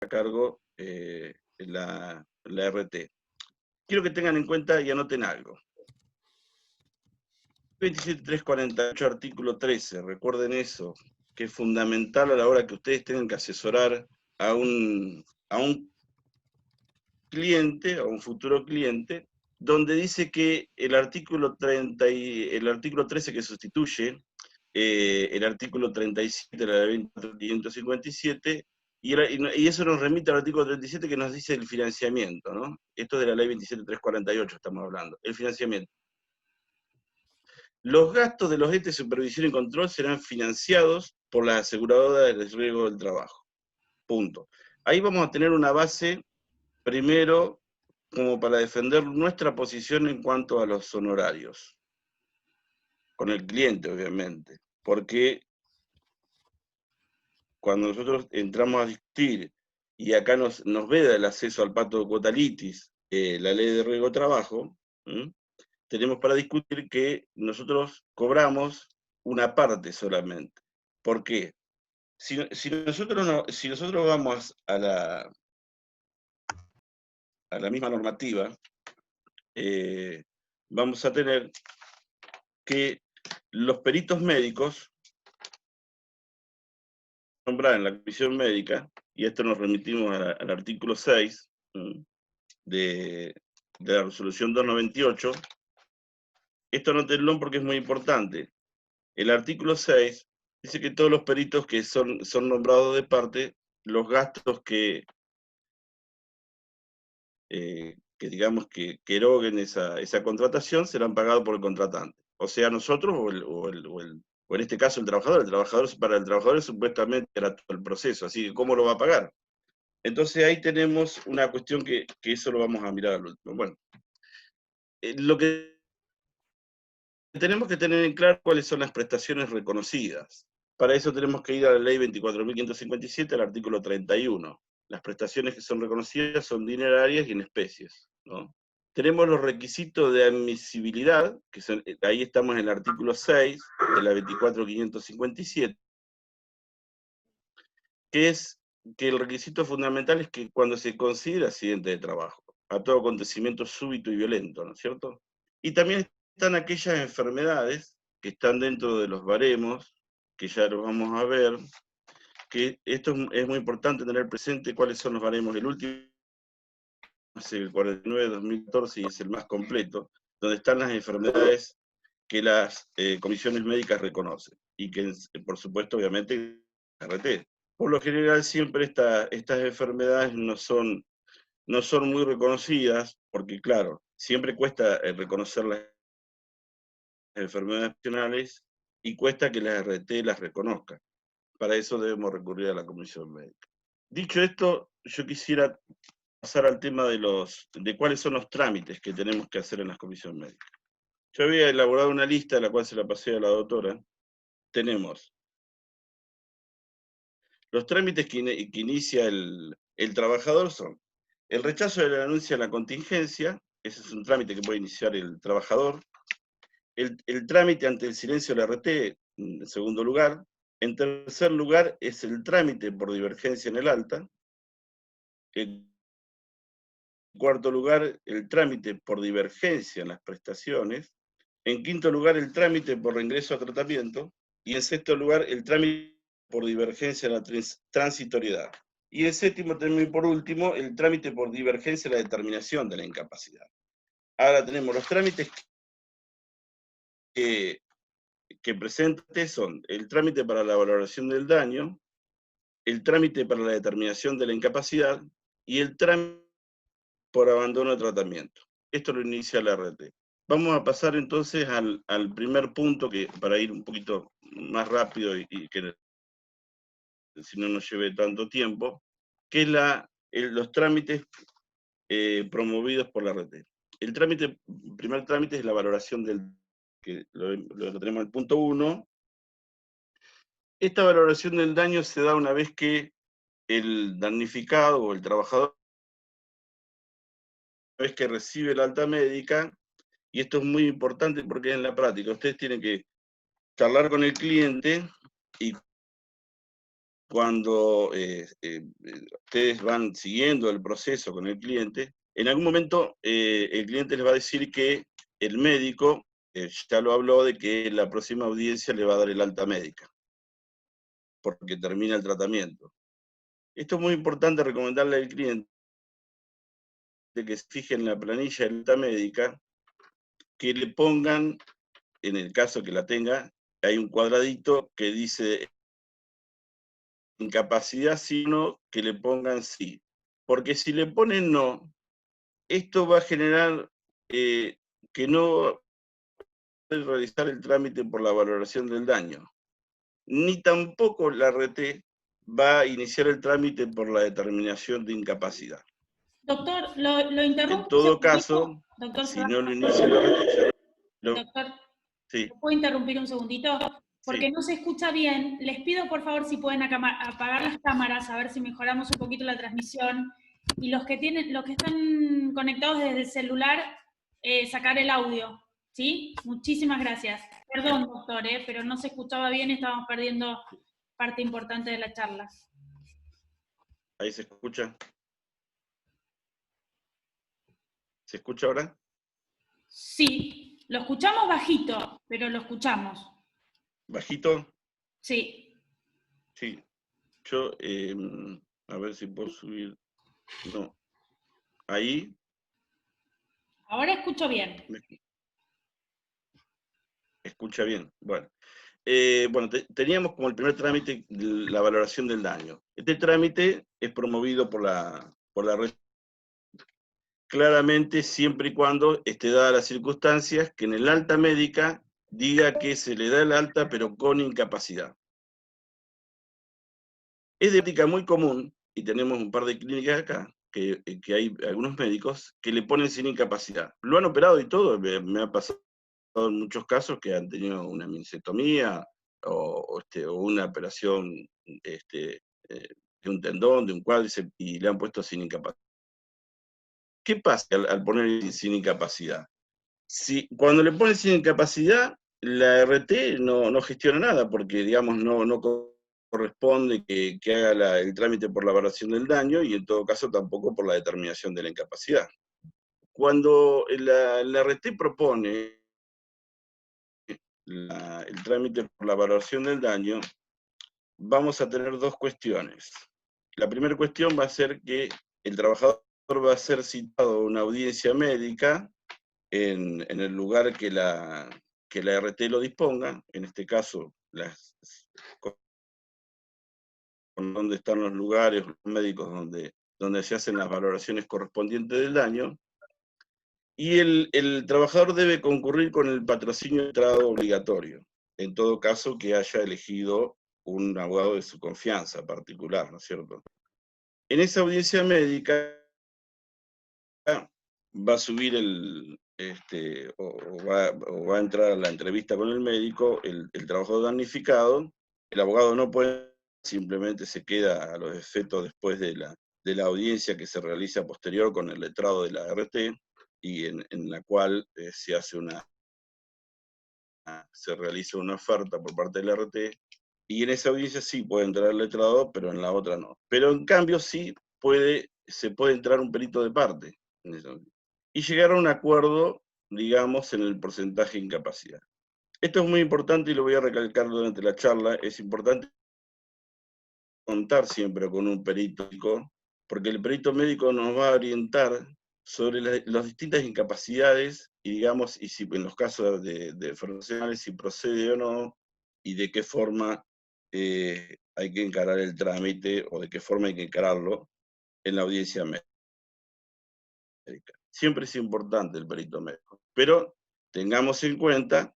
a cargo la RT. Quiero que tengan en cuenta y anoten algo. 27348, artículo 13, recuerden eso, que es fundamental a la hora que ustedes tengan que asesorar a un cliente, a un futuro cliente, donde dice que el artículo 13 que sustituye el artículo 37 de la ley 24.557, y eso nos remite al artículo 37 que nos dice el financiamiento, ¿no? Esto es de la ley 27.348 estamos hablando, el financiamiento. Los gastos de los entes de supervisión y control serán financiados por las aseguradoras de riesgo del trabajo. Punto. Ahí vamos a tener una base, primero, como para defender nuestra posición en cuanto a los honorarios. Con el cliente, obviamente. Porque cuando nosotros entramos a discutir y acá nos veda el acceso al pacto de cuota litis, la ley de riesgo de trabajo, tenemos para discutir que nosotros cobramos una parte solamente. ¿Por qué? Si nosotros vamos a la misma normativa, vamos a tener que los peritos médicos, nombrar en la comisión médica, y esto nos remitimos al artículo 6 de la resolución 298, esto anótenlo porque es muy importante. El artículo 6 dice que todos los peritos que son nombrados de parte, los gastos que digamos que eroguen esa contratación serán pagados por el contratante. O sea, nosotros o en este caso el trabajador. Para el trabajador supuestamente era todo el proceso, así que ¿cómo lo va a pagar? Entonces ahí tenemos una cuestión que eso lo vamos a mirar al último. Bueno, lo que tenemos que tener en claro cuáles son las prestaciones reconocidas. Para eso tenemos que ir a la ley 24.557, al artículo 31. Las prestaciones que son reconocidas son dinerarias y en especies, ¿no? Tenemos los requisitos de admisibilidad, que son, ahí estamos en el artículo 6 de la 24.557, que es que el requisito fundamental es que cuando se considera accidente de trabajo, a todo acontecimiento súbito y violento, ¿no es cierto? Y también están aquellas enfermedades que están dentro de los baremos, que ya los vamos a ver, que esto es muy importante tener presente cuáles son los baremos. El último es el 49-2014 y es el más completo, donde están las enfermedades que las comisiones médicas reconocen, y que por supuesto obviamente RT. Por lo general siempre estas enfermedades no son muy reconocidas, porque claro, siempre cuesta reconocer las enfermedades nacionales y cuesta que las RT las reconozcan. Para eso debemos recurrir a la comisión médica. Dicho esto, yo quisiera pasar al tema de cuáles son los trámites que tenemos que hacer en las comisiones médicas. Yo había elaborado una lista, la cual se la pasé a la doctora. Tenemos los trámites que inicia el trabajador son el rechazo de la denuncia a la contingencia, ese es un trámite que puede iniciar el trabajador. El trámite ante el silencio de la RT, en segundo lugar. En tercer lugar es el trámite por divergencia en el alta. En cuarto lugar, el trámite por divergencia en las prestaciones. En quinto lugar, el trámite por reingreso a tratamiento. Y en sexto lugar, el trámite por divergencia en la transitoriedad. Y en séptimo término y por último, el trámite por divergencia en la determinación de la incapacidad. Ahora tenemos los trámites que presente son el trámite para la valoración del daño, el trámite para la determinación de la incapacidad y el trámite por abandono de tratamiento. Esto lo inicia la RT. Vamos a pasar entonces al primer punto, que para ir un poquito más rápido y que si no nos lleve tanto tiempo, que es los trámites promovidos por la RT. El primer trámite es la valoración del, que lo tenemos en el punto 1. Esta valoración del daño se da una vez que el damnificado o el trabajador, una vez que recibe la alta médica, y esto es muy importante porque en la práctica ustedes tienen que charlar con el cliente y cuando ustedes van siguiendo el proceso con el cliente, en algún momento el cliente les va a decir que el médico ya lo habló de que en la próxima audiencia le va a dar el alta médica, porque termina el tratamiento. Esto es muy importante recomendarle al cliente que se fije en la planilla de alta médica, que le pongan, en el caso que la tenga, hay un cuadradito que dice incapacidad sí o no, que le pongan sí. Porque si le ponen no, esto va a generar que no puede realizar el trámite por la valoración del daño, ni tampoco la RT va a iniciar el trámite por la determinación de incapacidad. Doctor, lo En interrumpo un todo segundito. caso, Doctor si no lo Serrano, inicia la RT, doctor, sí, ¿me puedo interrumpir un segundito? Porque sí. no se escucha bien. Les pido por favor si pueden apagar las cámaras, a ver si mejoramos un poquito la transmisión. Y los que están conectados desde el celular, sacar el audio. ¿Sí? Muchísimas gracias. Perdón, doctor, pero no se escuchaba bien y estábamos perdiendo parte importante de la charla. Ahí se escucha. ¿Se escucha ahora? Sí, lo escuchamos bajito, pero lo escuchamos. ¿Bajito? Sí. Sí. Yo, a ver si puedo subir. No. Ahí. Ahora escucho bien. ¿Me escucha bien? Bueno. Bueno, teníamos como el primer trámite la valoración del daño. Este trámite es promovido por la red, claramente siempre y cuando esté dadas las circunstancias que en el alta médica diga que se le da el alta pero con incapacidad. Es de práctica muy común, y tenemos un par de clínicas acá, que hay algunos médicos que le ponen sin incapacidad. Lo han operado y todo, me ha pasado en muchos casos que han tenido una meniscectomía o una operación de un tendón, de un cuádriceps, y le han puesto sin incapacidad. ¿Qué pasa al poner sin incapacidad? Cuando le ponen sin incapacidad, la RT no gestiona nada, porque digamos no corresponde que haga el trámite por la valoración del daño, y en todo caso tampoco por la determinación de la incapacidad. Cuando la RT propone el trámite por la valoración del daño, vamos a tener dos cuestiones. La primera cuestión va a ser que el trabajador va a ser citado a una audiencia médica en el lugar que la RT lo disponga, en este caso, donde están los lugares los médicos donde se hacen las valoraciones correspondientes del daño, y el trabajador debe concurrir con el patrocinio de entrada obligatorio, en todo caso que haya elegido un abogado de su confianza particular, ¿no es cierto? En esa audiencia médica va a subir o va a entrar a la entrevista con el médico, el trabajador damnificado. El abogado no puede, simplemente se queda a los efectos después de la audiencia que se realiza posterior con el letrado de la RT, y en la cual se realiza una oferta por parte de la RT, y en esa audiencia sí puede entrar el letrado, pero en la otra no. Pero en cambio sí se puede entrar un perito de parte y llegar a un acuerdo, digamos, en el porcentaje de incapacidad. Esto es muy importante y lo voy a recalcar durante la charla. Es importante contar siempre con un perito médico, porque el perito médico nos va a orientar sobre las distintas incapacidades y, digamos, y si en los casos de profesionales, si procede o no, y de qué forma hay que encarar el trámite, o de qué forma hay que encararlo en la audiencia médica. Siempre es importante el perito médico, pero tengamos en cuenta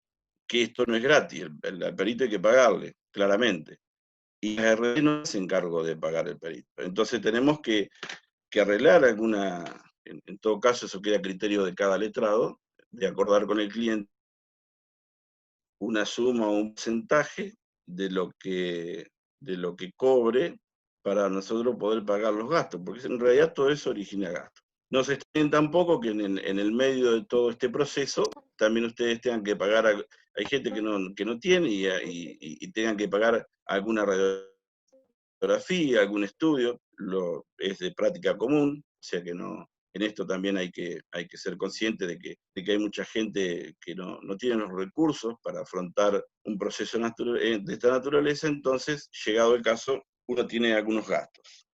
que esto no es gratis, el perito hay que pagarle, claramente, y la RD no se encargo de pagar el perito. Entonces tenemos que arreglar en todo caso eso queda a criterio de cada letrado, de acordar con el cliente una suma o un porcentaje de lo que cobre, para nosotros poder pagar los gastos, porque en realidad todo eso origina gastos. No se extrañen tampoco que en el medio de todo este proceso también ustedes tengan que pagar, hay gente que no tiene, y tengan que pagar alguna fotografía, algún estudio, es de práctica común, o sea que no, en esto también hay que ser consciente de que hay mucha gente que no tiene los recursos para afrontar un proceso de esta naturaleza, entonces, llegado el caso, uno tiene algunos gastos.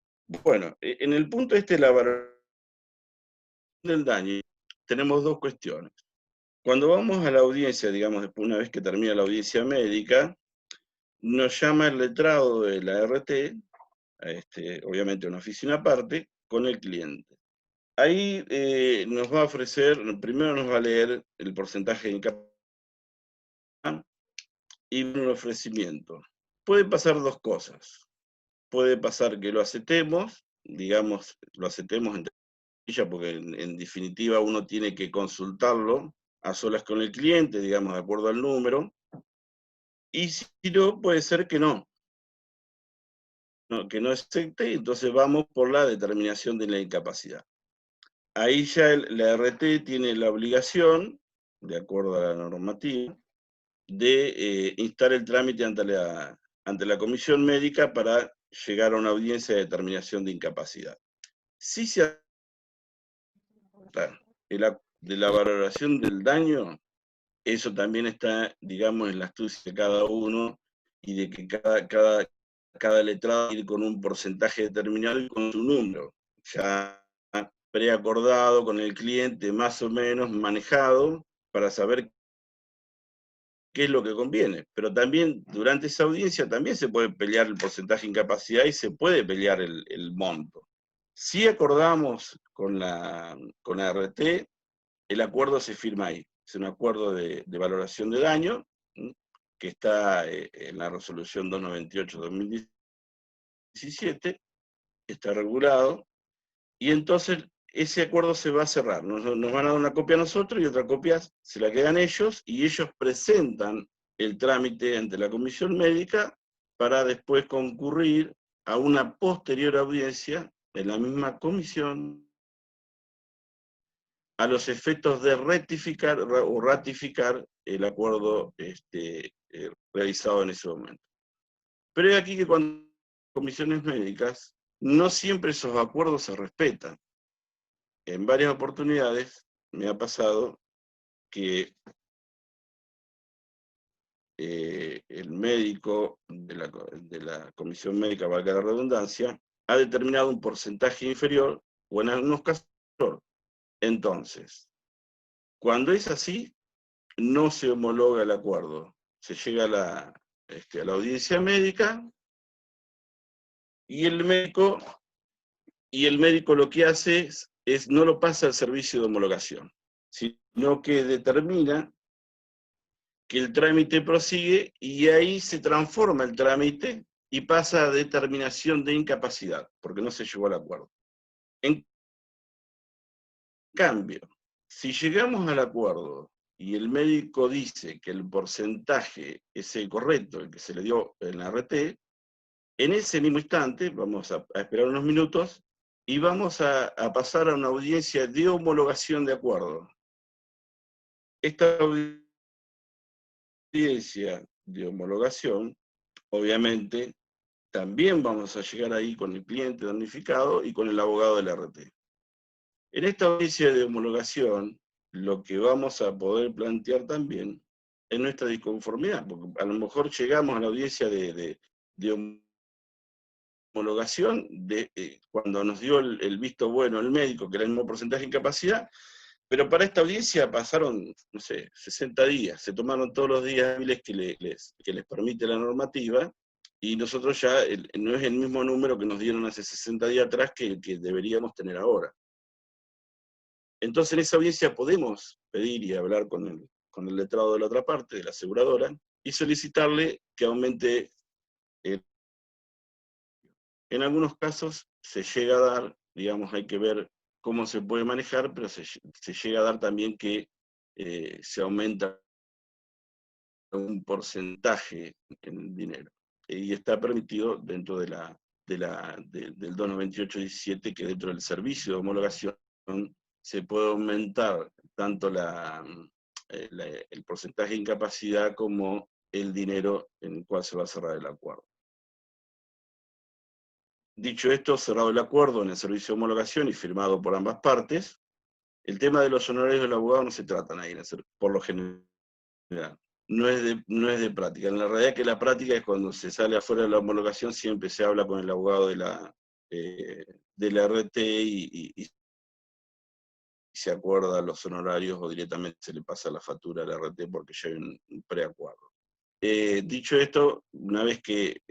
Bueno, en el punto este de la valoración del daño, tenemos dos cuestiones. Cuando vamos a la audiencia, digamos, después una vez que termina la audiencia médica, nos llama el letrado de la RT, obviamente una oficina aparte, con el cliente. Ahí nos va a ofrecer, primero nos va a leer el porcentaje de incapacidad y un ofrecimiento. Puede pasar dos cosas. Puede pasar que lo aceptemos, digamos, lo aceptemos entre comillas, porque en definitiva uno tiene que consultarlo a solas con el cliente, digamos, de acuerdo al número, y si no, puede ser que que no acepte, y entonces vamos por la determinación de la incapacidad. Ahí ya la RT tiene la obligación, de acuerdo a la normativa, de instar el trámite ante la comisión médica para llegar a una audiencia de determinación de incapacidad. Si se trata de la valoración del daño, eso también está, digamos, en la astucia de cada uno y de que cada letrado ir con un porcentaje determinado y con su número, ya preacordado con el cliente, más o menos manejado, para saber qué es lo que conviene. Pero también, durante esa audiencia, también se puede pelear el porcentaje de incapacidad y se puede pelear el monto. Si acordamos con la RT, el acuerdo se firma ahí. Es un acuerdo de valoración de daño, que está en la resolución 298-2017, está regulado, y entonces ese acuerdo se va a cerrar. Nos van a dar una copia a nosotros y otra copia se la quedan ellos, y ellos presentan el trámite ante la comisión médica para después concurrir a una posterior audiencia en la misma comisión a los efectos de rectificar o ratificar el acuerdo realizado en ese momento. Pero es aquí que cuando hay comisiones médicas, no siempre esos acuerdos se respetan. En varias oportunidades me ha pasado que el médico de la comisión médica, valga la redundancia, ha determinado un porcentaje inferior o en algunos casos mayor. Entonces, cuando es así, no se homologa el acuerdo. Se llega a la audiencia médica y el médico lo que hace no lo pasa al servicio de homologación, sino que determina que el trámite prosigue y ahí se transforma el trámite y pasa a determinación de incapacidad, porque no se llegó al acuerdo. En cambio, si llegamos al acuerdo y el médico dice que el porcentaje es el correcto, el que se le dio en la RT, en ese mismo instante, vamos a esperar unos minutos, y vamos a pasar a una audiencia de homologación de acuerdo. Esta audiencia de homologación, obviamente, también vamos a llegar ahí con el cliente damnificado y con el abogado de la RT. En esta audiencia de homologación, lo que vamos a poder plantear también es nuestra disconformidad, porque a lo mejor llegamos a la audiencia de homologación cuando nos dio el visto bueno el médico, que era el mismo porcentaje de incapacidad, pero para esta audiencia pasaron, no sé, 60 días, se tomaron todos los días hábiles que les permite la normativa, y nosotros ya no es el mismo número que nos dieron hace 60 días atrás que deberíamos tener ahora. Entonces en esa audiencia podemos pedir y hablar con el letrado de la otra parte, de la aseguradora, y solicitarle que aumente. En algunos casos se llega a dar, digamos, hay que ver cómo se puede manejar, pero se llega a dar también que se aumenta un porcentaje en el dinero. Y está permitido dentro del 298-17, que dentro del servicio de homologación se puede aumentar tanto el porcentaje de incapacidad como el dinero en el cual se va a cerrar el acuerdo. Dicho esto, cerrado el acuerdo en el servicio de homologación y firmado por ambas partes, el tema de los honorarios del abogado no se tratan ahí, por lo general. No es de práctica. En la realidad que la práctica es cuando se sale afuera de la homologación, siempre se habla con el abogado de la RT y se acuerda los honorarios o directamente se le pasa la factura a la RT porque ya hay un preacuerdo. Dicho esto, una vez que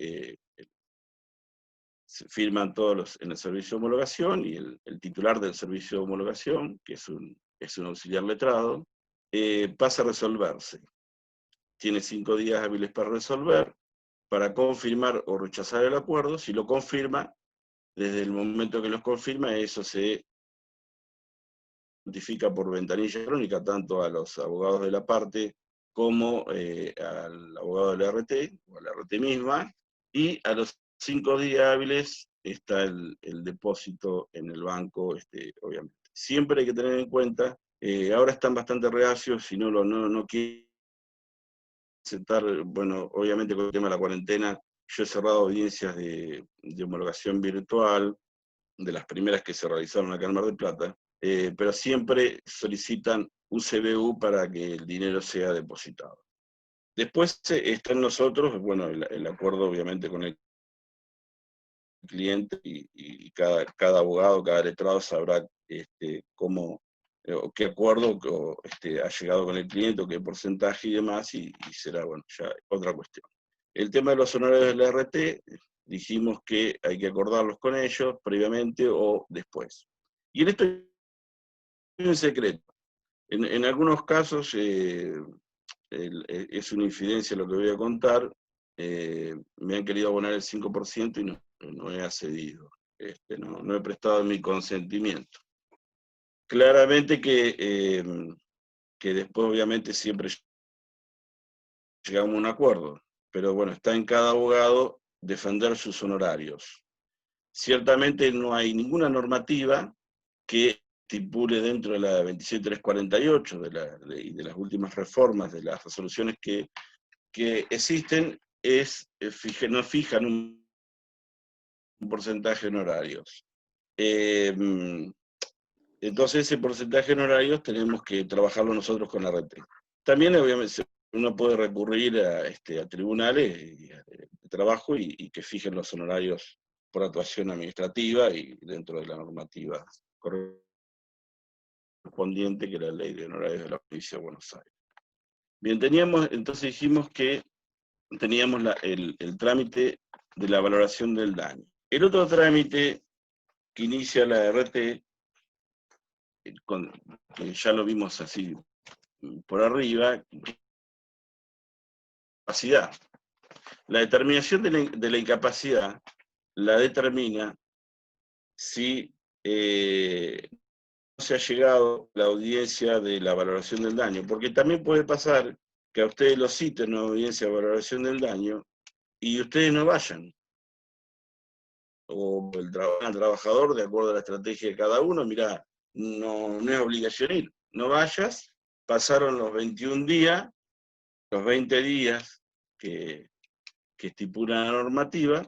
se firman todos en el servicio de homologación y el titular del servicio de homologación, que es un auxiliar letrado, pasa a resolverse. Tiene 5 días hábiles para resolver, para confirmar o rechazar el acuerdo. Si lo confirma, desde el momento que lo confirma, eso se notifica por ventanilla electrónica tanto a los abogados de la parte como al abogado de la RT, o a la RT misma, y a los 5 días hábiles está el depósito en el banco, obviamente. Siempre hay que tener en cuenta, ahora están bastante reacios, si no quieren aceptar, bueno, obviamente con el tema de la cuarentena, yo he cerrado audiencias de homologación virtual, de las primeras que se realizaron acá en Mar del Plata, pero siempre solicitan un CBU para que el dinero sea depositado. Después está en nosotros, bueno, el acuerdo obviamente con el cliente y cada abogado, cada letrado sabrá cómo, o qué acuerdo ha llegado con el cliente, o qué porcentaje y demás, y será, bueno, ya otra cuestión. El tema de los honorarios de la RT, dijimos que hay que acordarlos con ellos previamente o después. Y en esto hay un secreto. En algunos casos es una infidencia lo que voy a contar. Me han querido abonar el 5% y no he accedido. No he prestado mi consentimiento. Claramente que después obviamente siempre llegamos a un acuerdo, pero bueno, está en cada abogado defender sus honorarios. Ciertamente no hay ninguna normativa que estipule dentro de la 27348 y de las últimas reformas de las resoluciones que existen, no fijan un porcentaje de honorarios. Entonces ese porcentaje de honorarios tenemos que trabajarlo nosotros con la RT. También obviamente uno puede recurrir a tribunales de trabajo y que fijen los honorarios por actuación administrativa y dentro de la normativa correspondiente, que es la Ley de Honorarios de la Provincia de Buenos Aires. Bien, entonces dijimos que teníamos el trámite de la valoración del daño. El otro trámite que inicia la RT, que ya lo vimos así por arriba, capacidad. La determinación de la incapacidad la determina si no se ha llegado a la audiencia de la valoración del daño, porque también puede pasar que a ustedes los citen en una audiencia de valoración del daño y ustedes no vayan. O el trabajador, de acuerdo a la estrategia de cada uno, mirá, no es obligación ir, no vayas, pasaron los 21 días, los 20 días que estipula la normativa,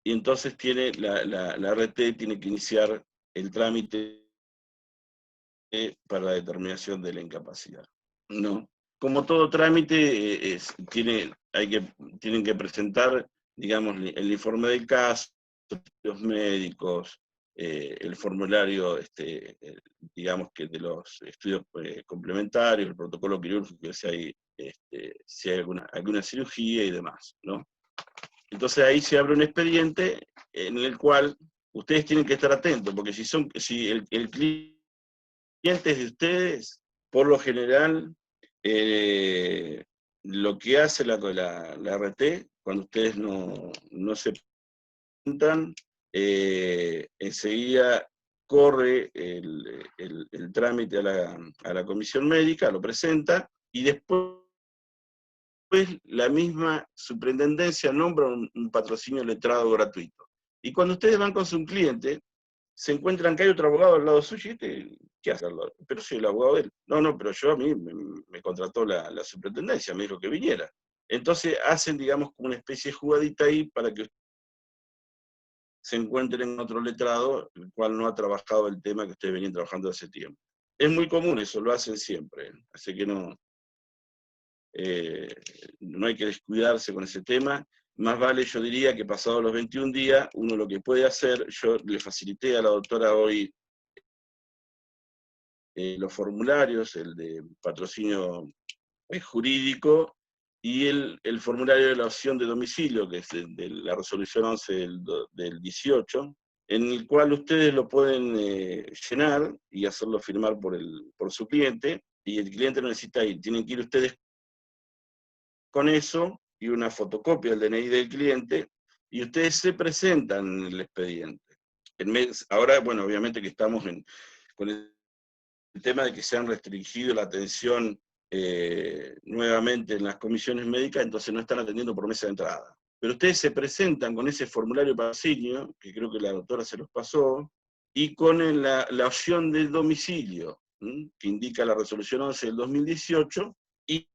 y entonces la RT tiene que iniciar el trámite para la determinación de la incapacidad. ¿No? Como todo trámite, tienen que presentar, digamos, el informe del caso, los médicos, el formulario, digamos, que de los estudios complementarios, el protocolo quirúrgico, si hay alguna cirugía y demás, ¿no? Entonces ahí se abre un expediente en el cual ustedes tienen que estar atentos, porque si el cliente es de ustedes, por lo general, lo que hace la RT, cuando ustedes no se presentan, enseguida corre el trámite a la comisión médica, lo presenta, y después la misma superintendencia nombra un patrocinio letrado gratuito. Y cuando ustedes van con su cliente, se encuentran que hay otro abogado al lado suyo, y ¿qué hace al lado? Pero soy el abogado de él. No, pero a mí me contrató la superintendencia, me dijo que viniera. Entonces hacen, digamos, como una especie de jugadita ahí para que se encuentren en otro letrado, el cual no ha trabajado el tema que ustedes venían trabajando hace tiempo. Es muy común eso, lo hacen siempre, así que no hay que descuidarse con ese tema. Más vale, yo diría, que pasados los 21 días, uno lo que puede hacer, yo le facilité a la doctora hoy los formularios, el de patrocinio jurídico, y el formulario de la opción de domicilio, que es de la resolución 11 del 18, en el cual ustedes lo pueden llenar y hacerlo firmar por su cliente, y el cliente no necesita ir, tienen que ir ustedes con eso y una fotocopia del DNI del cliente, y ustedes se presentan en el expediente. Ahora, bueno, obviamente que estamos con el tema de que se han restringido la atención nuevamente en las comisiones médicas, entonces no están atendiendo por mesa de entrada. Pero ustedes se presentan con ese formulario patrocinio, que creo que la doctora se los pasó, y con la opción del domicilio, que indica la resolución 11 del 2018, y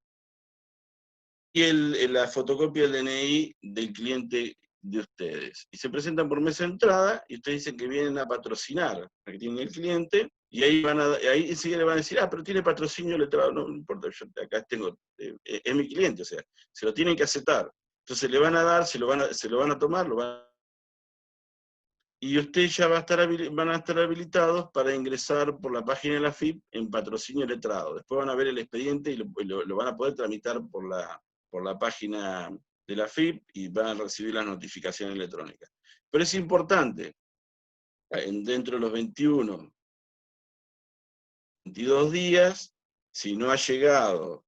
la fotocopia del DNI del cliente de ustedes. Y se presentan por mesa de entrada, y ustedes dicen que vienen a patrocinar, que tiene el cliente, y ahí enseguida le van a decir, pero tiene patrocinio letrado, no importa, yo acá tengo, es mi cliente, o sea, se lo tienen que aceptar. Entonces le van a dar, se lo van a tomar, y ustedes ya van a estar habilitados para ingresar por la página de la FIP en patrocinio letrado. Después van a ver el expediente y lo van a poder tramitar por la página de la FIP y van a recibir las notificaciones electrónicas. Pero es importante, dentro de los 21, 22 días, si no ha llegado,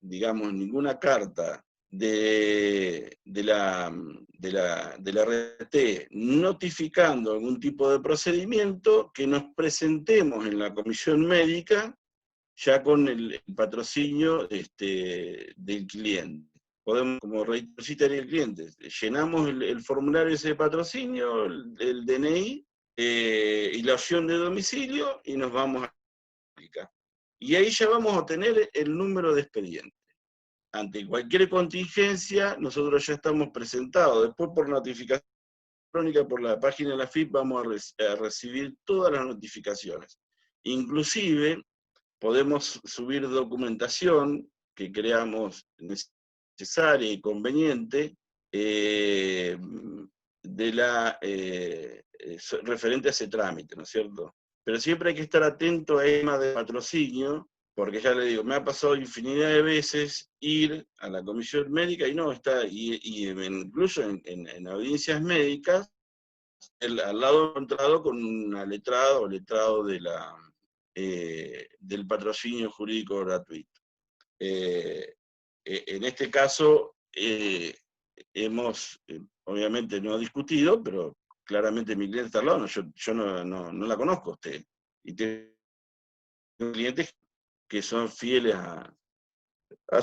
digamos, ninguna carta de la RT notificando algún tipo de procedimiento, que nos presentemos en la comisión médica ya con el patrocinio del cliente. Podemos, como reiteraría el cliente, llenamos el formulario ese de patrocinio, el DNI, y la opción de domicilio, y nos vamos a aplicar. Y ahí ya vamos a tener el número de expediente. Ante cualquier contingencia, nosotros ya estamos presentados. Después, por notificación electrónica, por la página de la FIP, vamos a recibir todas las notificaciones. Inclusive, podemos subir documentación que creamos necesaria y conveniente referente a ese trámite, ¿no es cierto? Pero siempre hay que estar atento a tema de patrocinio, porque ya le digo, me ha pasado infinidad de veces ir a la comisión médica y no está, incluso en audiencias médicas, al lado encontrado con una letrada o letrado del patrocinio jurídico gratuito. En este caso, hemos, obviamente no discutido, pero claramente mi cliente está al lado, yo no la conozco a usted. Y tengo clientes que son fieles a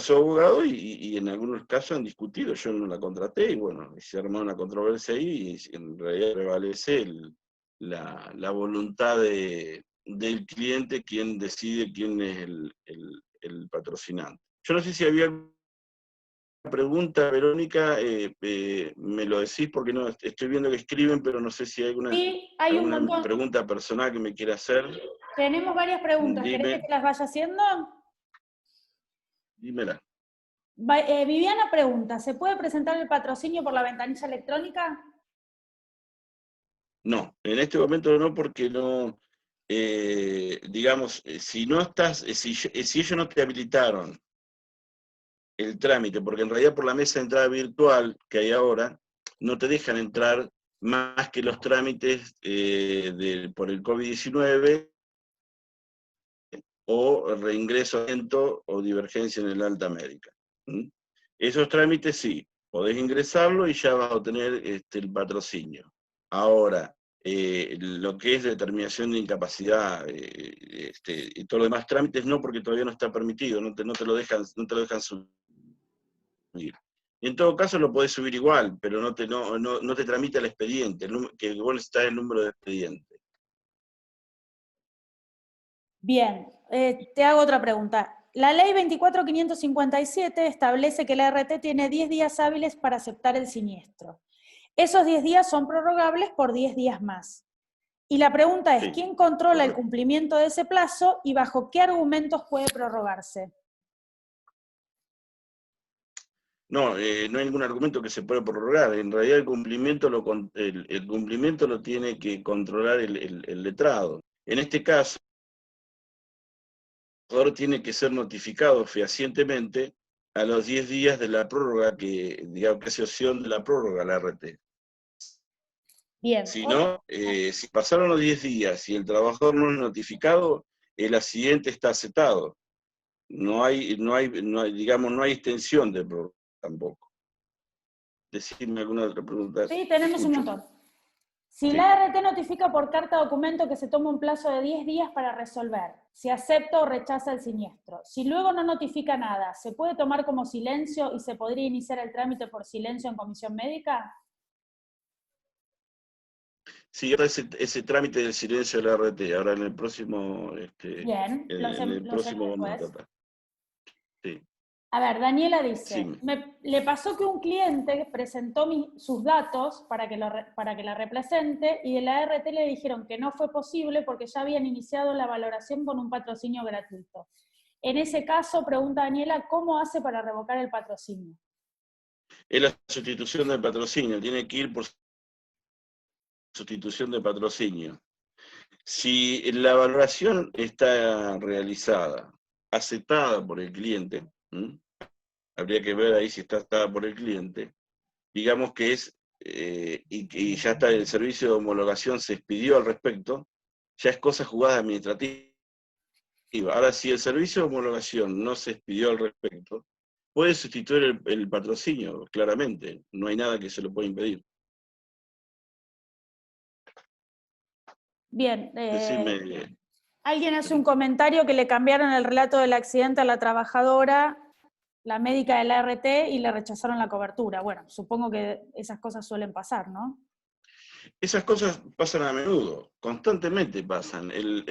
su abogado y en algunos casos han discutido, yo no la contraté y bueno, se armó una controversia ahí y en realidad prevalece la voluntad del cliente, quien decide quién es el patrocinante. Yo no sé si había alguna pregunta, Verónica, me lo decís porque no estoy viendo que escriben, pero no sé si hay alguna pregunta personal que me quiera hacer. Tenemos varias preguntas, Dime. ¿querés que te las vaya haciendo? Dímela. Viviana pregunta, ¿se puede presentar el patrocinio por la ventanilla electrónica? No, en este momento no, porque no, digamos, si no estás, si ellos no te habilitaron el trámite, porque en realidad por la mesa de entrada virtual que hay ahora, no te dejan entrar más que los trámites por el COVID-19 o reingreso o divergencia en el alta médica. Esos trámites sí, podés ingresarlo y ya vas a obtener el patrocinio. Ahora, lo que es determinación de incapacidad y todos los demás trámites no, porque todavía no está permitido, no te lo dejan subir. En todo caso lo podés subir igual, pero no te tramita el expediente, que vos necesitas el número de expediente. Bien, te hago otra pregunta. La ley 24.557 establece que la RT tiene 10 días hábiles para aceptar el siniestro. Esos 10 días son prorrogables por 10 días más. Y la pregunta es, Sí, ¿quién controla el correcto. cumplimiento de ese plazo y bajo qué argumentos puede prorrogarse? No, no hay ningún argumento que se pueda prorrogar. En realidad el cumplimiento lo tiene que controlar el letrado. En este caso, el trabajador tiene que ser notificado fehacientemente a los 10 días de la prórroga, digamos que hace opción de la prórroga la RT. Bien. Si no, si pasaron los 10 días y el trabajador no es notificado, el accidente está aceptado. Digamos, no hay extensión de prórroga tampoco. Decirme alguna otra pregunta. Sí, Te tenemos un escucho. montón. Si Sí. la ART notifica por carta documento que se toma un plazo de 10 días para resolver, si acepta o rechaza el siniestro, si luego no notifica nada, ¿se puede tomar como silencio y se podría iniciar el trámite por silencio en comisión médica? Sí, ahora ese trámite del silencio de la RT, ahora en el próximo, Bien, en el lo hacemos próximo vamos a después. tratar. Sí, A ver, Daniela dice, sí. le pasó que un cliente presentó sus datos para que la represente y de la ART le dijeron que no fue posible porque ya habían iniciado la valoración con un patrocinio gratuito. En ese caso, pregunta Daniela, ¿cómo hace para revocar el patrocinio? Es la sustitución del patrocinio, tiene que ir por sustitución de patrocinio. Si la valoración está realizada, aceptada por el cliente, habría que ver ahí si está aceptada por el cliente, digamos que es, y ya está, el servicio de homologación se expidió al respecto, ya es cosa jugada administrativa. Ahora, si el servicio de homologación no se expidió al respecto, puede sustituir el patrocinio, claramente, no hay nada que se lo pueda impedir. Bien, Decime. alguien hace un comentario que le cambiaron el relato del accidente a la trabajadora, la médica de la ART, y le rechazaron la cobertura. Bueno, supongo que esas cosas suelen pasar, ¿no? Esas cosas pasan a menudo, constantemente pasan. El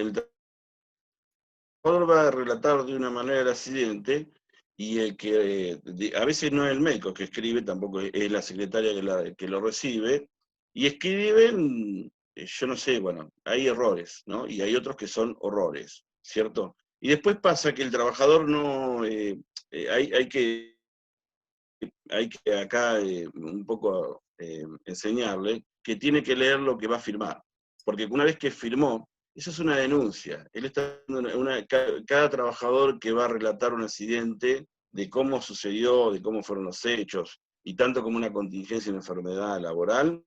trabajador va a relatar de una manera el accidente y el que, a veces no es el médico que escribe, tampoco es la secretaria que lo recibe, y escriben, yo no sé, bueno, hay errores, ¿no? Y hay otros que son horrores, ¿cierto? Y después pasa que el trabajador no, hay que acá un poco enseñarle que tiene que leer lo que va a firmar, porque una vez que firmó, eso es una denuncia. Él está cada trabajador que va a relatar un accidente, de cómo sucedió, de cómo fueron los hechos, y tanto como una contingencia de enfermedad laboral,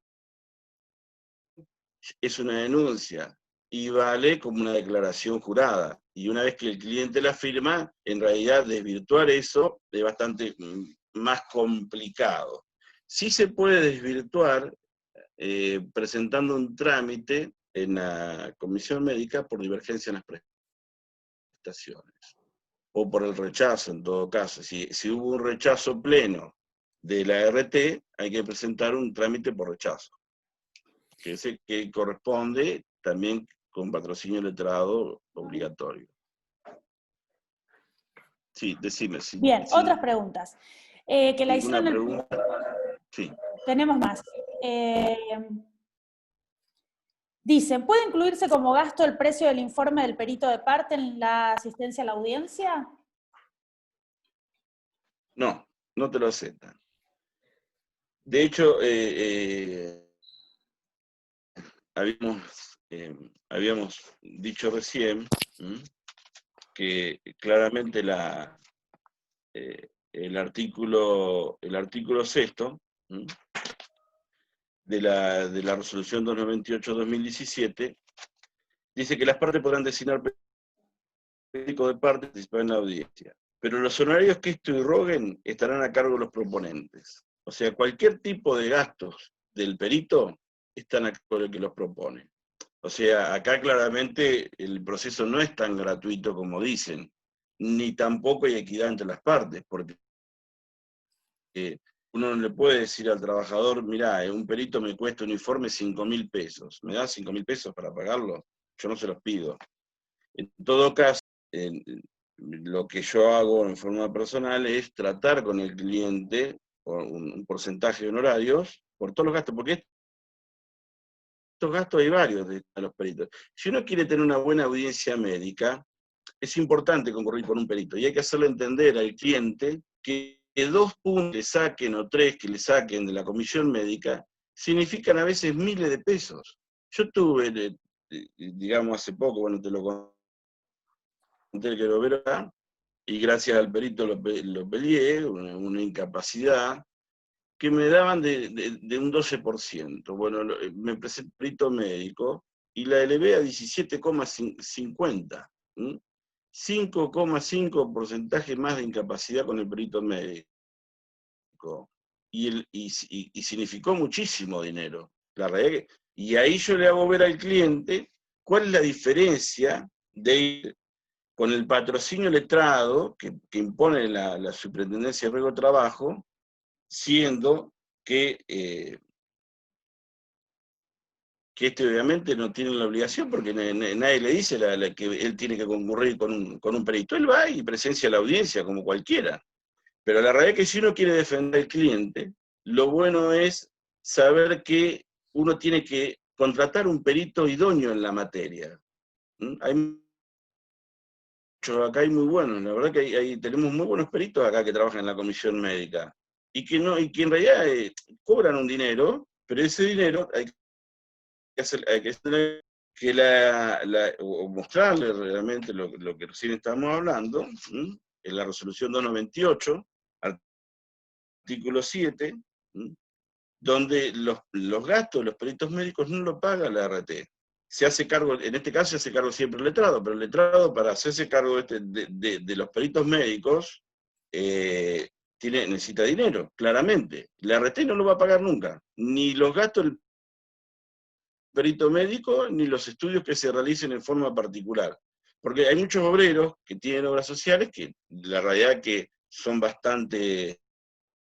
es una denuncia y vale como una declaración jurada. Y una vez que el cliente la firma, en realidad desvirtuar eso es bastante más complicado. Sí se puede desvirtuar presentando un trámite en la comisión médica por divergencia en las prestaciones, o por el rechazo en todo caso. Si hubo un rechazo pleno de la RT, hay que presentar un trámite por rechazo, que corresponde también con patrocinio letrado obligatorio. Sí, decime. Bien, otras preguntas. Que la ¿Alguna hicieron pregunta? Sí. Tenemos más. Dicen, ¿puede incluirse como gasto el precio del informe del perito de parte en la asistencia a la audiencia? No, no te lo aceptan. De hecho, habíamos dicho recién que claramente el artículo sexto de la resolución 298-2017 dice que las partes podrán designar médico de parte participar en la audiencia, pero los honorarios que esto irroguen estarán a cargo de los proponentes. O sea, cualquier tipo de gastos del perito están a cargo del que los propone. O sea, acá claramente el proceso no es tan gratuito como dicen, ni tampoco hay equidad entre las partes, porque uno no le puede decir al trabajador, mirá, un perito me cuesta un informe 5.000 pesos, ¿me das 5.000 pesos para pagarlo? Yo no se los pido. En todo caso, lo que yo hago en forma personal es tratar con el cliente un porcentaje de honorarios por todos los gastos, porque estos gastos hay varios de los peritos. Si uno quiere tener una buena audiencia médica, es importante concurrir con un perito, y hay que hacerle entender al cliente que 2 puntos que le saquen o 3 que le saquen de la comisión médica significan a veces miles de pesos. Yo tuve, digamos, hace poco, bueno, te lo conté que lo verá, acá, y gracias al perito lo peleé, una incapacidad, que me daban de un 12%. Bueno, me presenté perito médico y la elevé a 17,50. 5,5 porcentaje más de incapacidad con el perito médico. Y significó muchísimo dinero. La realidad y ahí yo le hago ver al cliente cuál es la diferencia de ir con el patrocinio letrado que impone la Superintendencia de Riesgo de Trabajo, siendo que este obviamente no tiene la obligación, porque nadie le dice que él tiene que concurrir con un perito. Él va y presencia la audiencia como cualquiera. Pero la realidad es que si uno quiere defender al cliente, lo bueno es saber que uno tiene que contratar un perito idóneo en la materia. Acá hay muy buenos, la verdad que tenemos muy buenos peritos acá que trabajan en la comisión médica, y que en realidad cobran un dinero, pero ese dinero hay que hacer o mostrarle realmente lo que recién estamos hablando, en la resolución 298, artículo 7, donde los gastos de los peritos médicos no lo paga la ART. Se hace cargo, en este caso se hace cargo siempre el letrado, pero el letrado, para hacerse cargo de los peritos médicos, necesita dinero, claramente. La ART no lo va a pagar nunca, ni los gastos del perito médico, ni los estudios que se realicen en forma particular. Porque hay muchos obreros que tienen obras sociales que la realidad que son bastante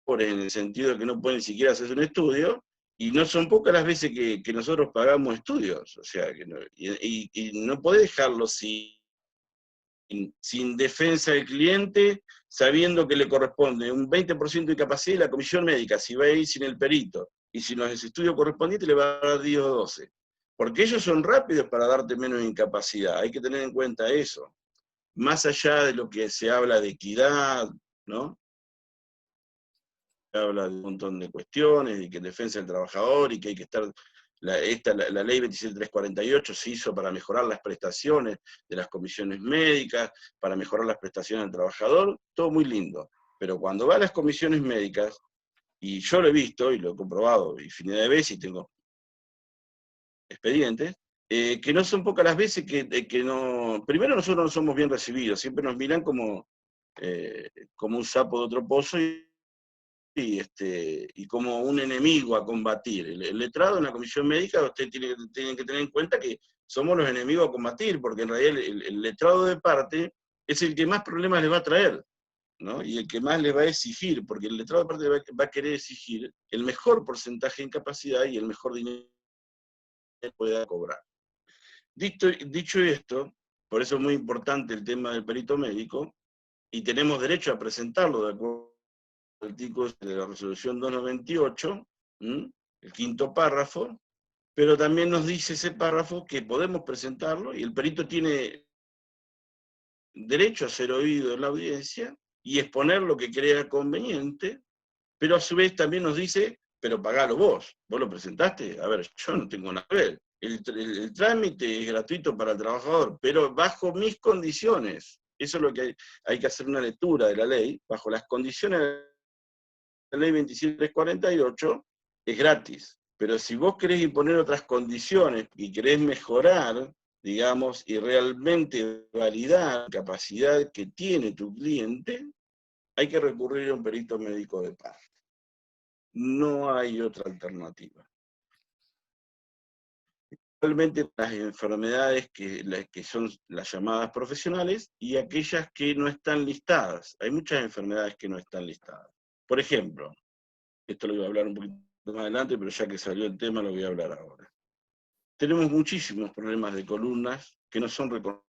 pobres en el sentido de que no pueden ni siquiera hacerse un estudio, y no son pocas las veces que nosotros pagamos estudios, o sea, y no podés dejarlo sin defensa del cliente, sabiendo que le corresponde un 20% de incapacidad, y la comisión médica, si va a ir sin el perito y sin los estudios correspondientes, le va a dar 10 o 12. Porque ellos son rápidos para darte menos incapacidad, hay que tener en cuenta eso. Más allá de lo que se habla de equidad, ¿no? Se habla de un montón de cuestiones, y que en defensa del trabajador, y que hay que estar... La ley 27348 se hizo para mejorar las prestaciones de las comisiones médicas, para mejorar las prestaciones del trabajador, todo muy lindo. Pero cuando va a las comisiones médicas, y yo lo he visto y lo he comprobado infinidad de veces, y tengo expedientes, que no son pocas las veces que no... Primero, nosotros no somos bien recibidos, siempre nos miran como un sapo de otro pozo, y como un enemigo a combatir. El letrado en la comisión médica, usted tiene que tener en cuenta que somos los enemigos a combatir, porque en realidad el letrado de parte es el que más problemas le va a traer, ¿no? Y el que más le va a exigir, porque el letrado de parte va a querer exigir el mejor porcentaje de incapacidad y el mejor dinero que pueda cobrar. Dicho esto, por eso es muy importante el tema del perito médico, y tenemos derecho a presentarlo de acuerdo artículos de la resolución 298, el quinto párrafo, pero también nos dice ese párrafo que podemos presentarlo, y el perito tiene derecho a ser oído en la audiencia y exponer lo que crea conveniente, pero a su vez también nos dice, pero pagalo vos lo presentaste, a ver, yo no tengo nada que ver. El trámite es gratuito para el trabajador, pero bajo mis condiciones. Eso es lo que hay que hacer, una lectura de la ley, bajo las condiciones de la ley 27348, es gratis. Pero si vos querés imponer otras condiciones y querés mejorar, digamos, y realmente validar la capacidad que tiene tu cliente, hay que recurrir a un perito médico de parte. No hay otra alternativa. Realmente las enfermedades que son las llamadas profesionales, y aquellas que no están listadas. Hay muchas enfermedades que no están listadas. Por ejemplo, esto lo voy a hablar un poquito más adelante, pero ya que salió el tema lo voy a hablar ahora. Tenemos muchísimos problemas de columnas que no son reconocidos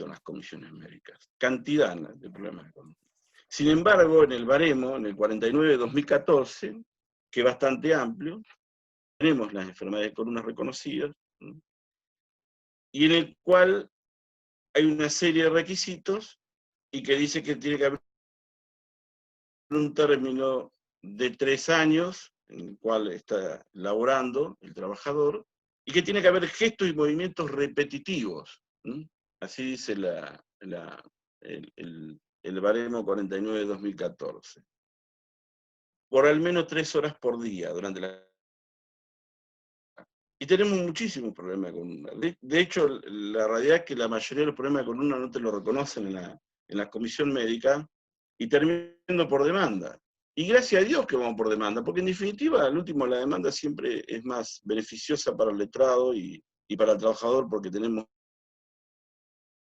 en las comisiones médicas. Cantidad de problemas de columnas. Sin embargo, en el baremo, en el 49 de 2014, que es bastante amplio. Tenemos las enfermedades de columna reconocidas, ¿no? Y en el cual hay una serie de requisitos y que dice que tiene que haber un término de 3 años en el cual está laborando el trabajador, y que tiene que haber gestos y movimientos repetitivos. ¿Mm? Así dice el baremo 49 de 2014. Por al menos 3 horas por día durante la... Y tenemos muchísimos problemas de columna. De hecho, la realidad es que la mayoría de los problemas de columna no te lo reconocen en la comisión médica, y terminando por demanda. Y gracias a Dios que vamos por demanda, porque en definitiva, al último, la demanda siempre es más beneficiosa para el letrado y para el trabajador, porque tenemos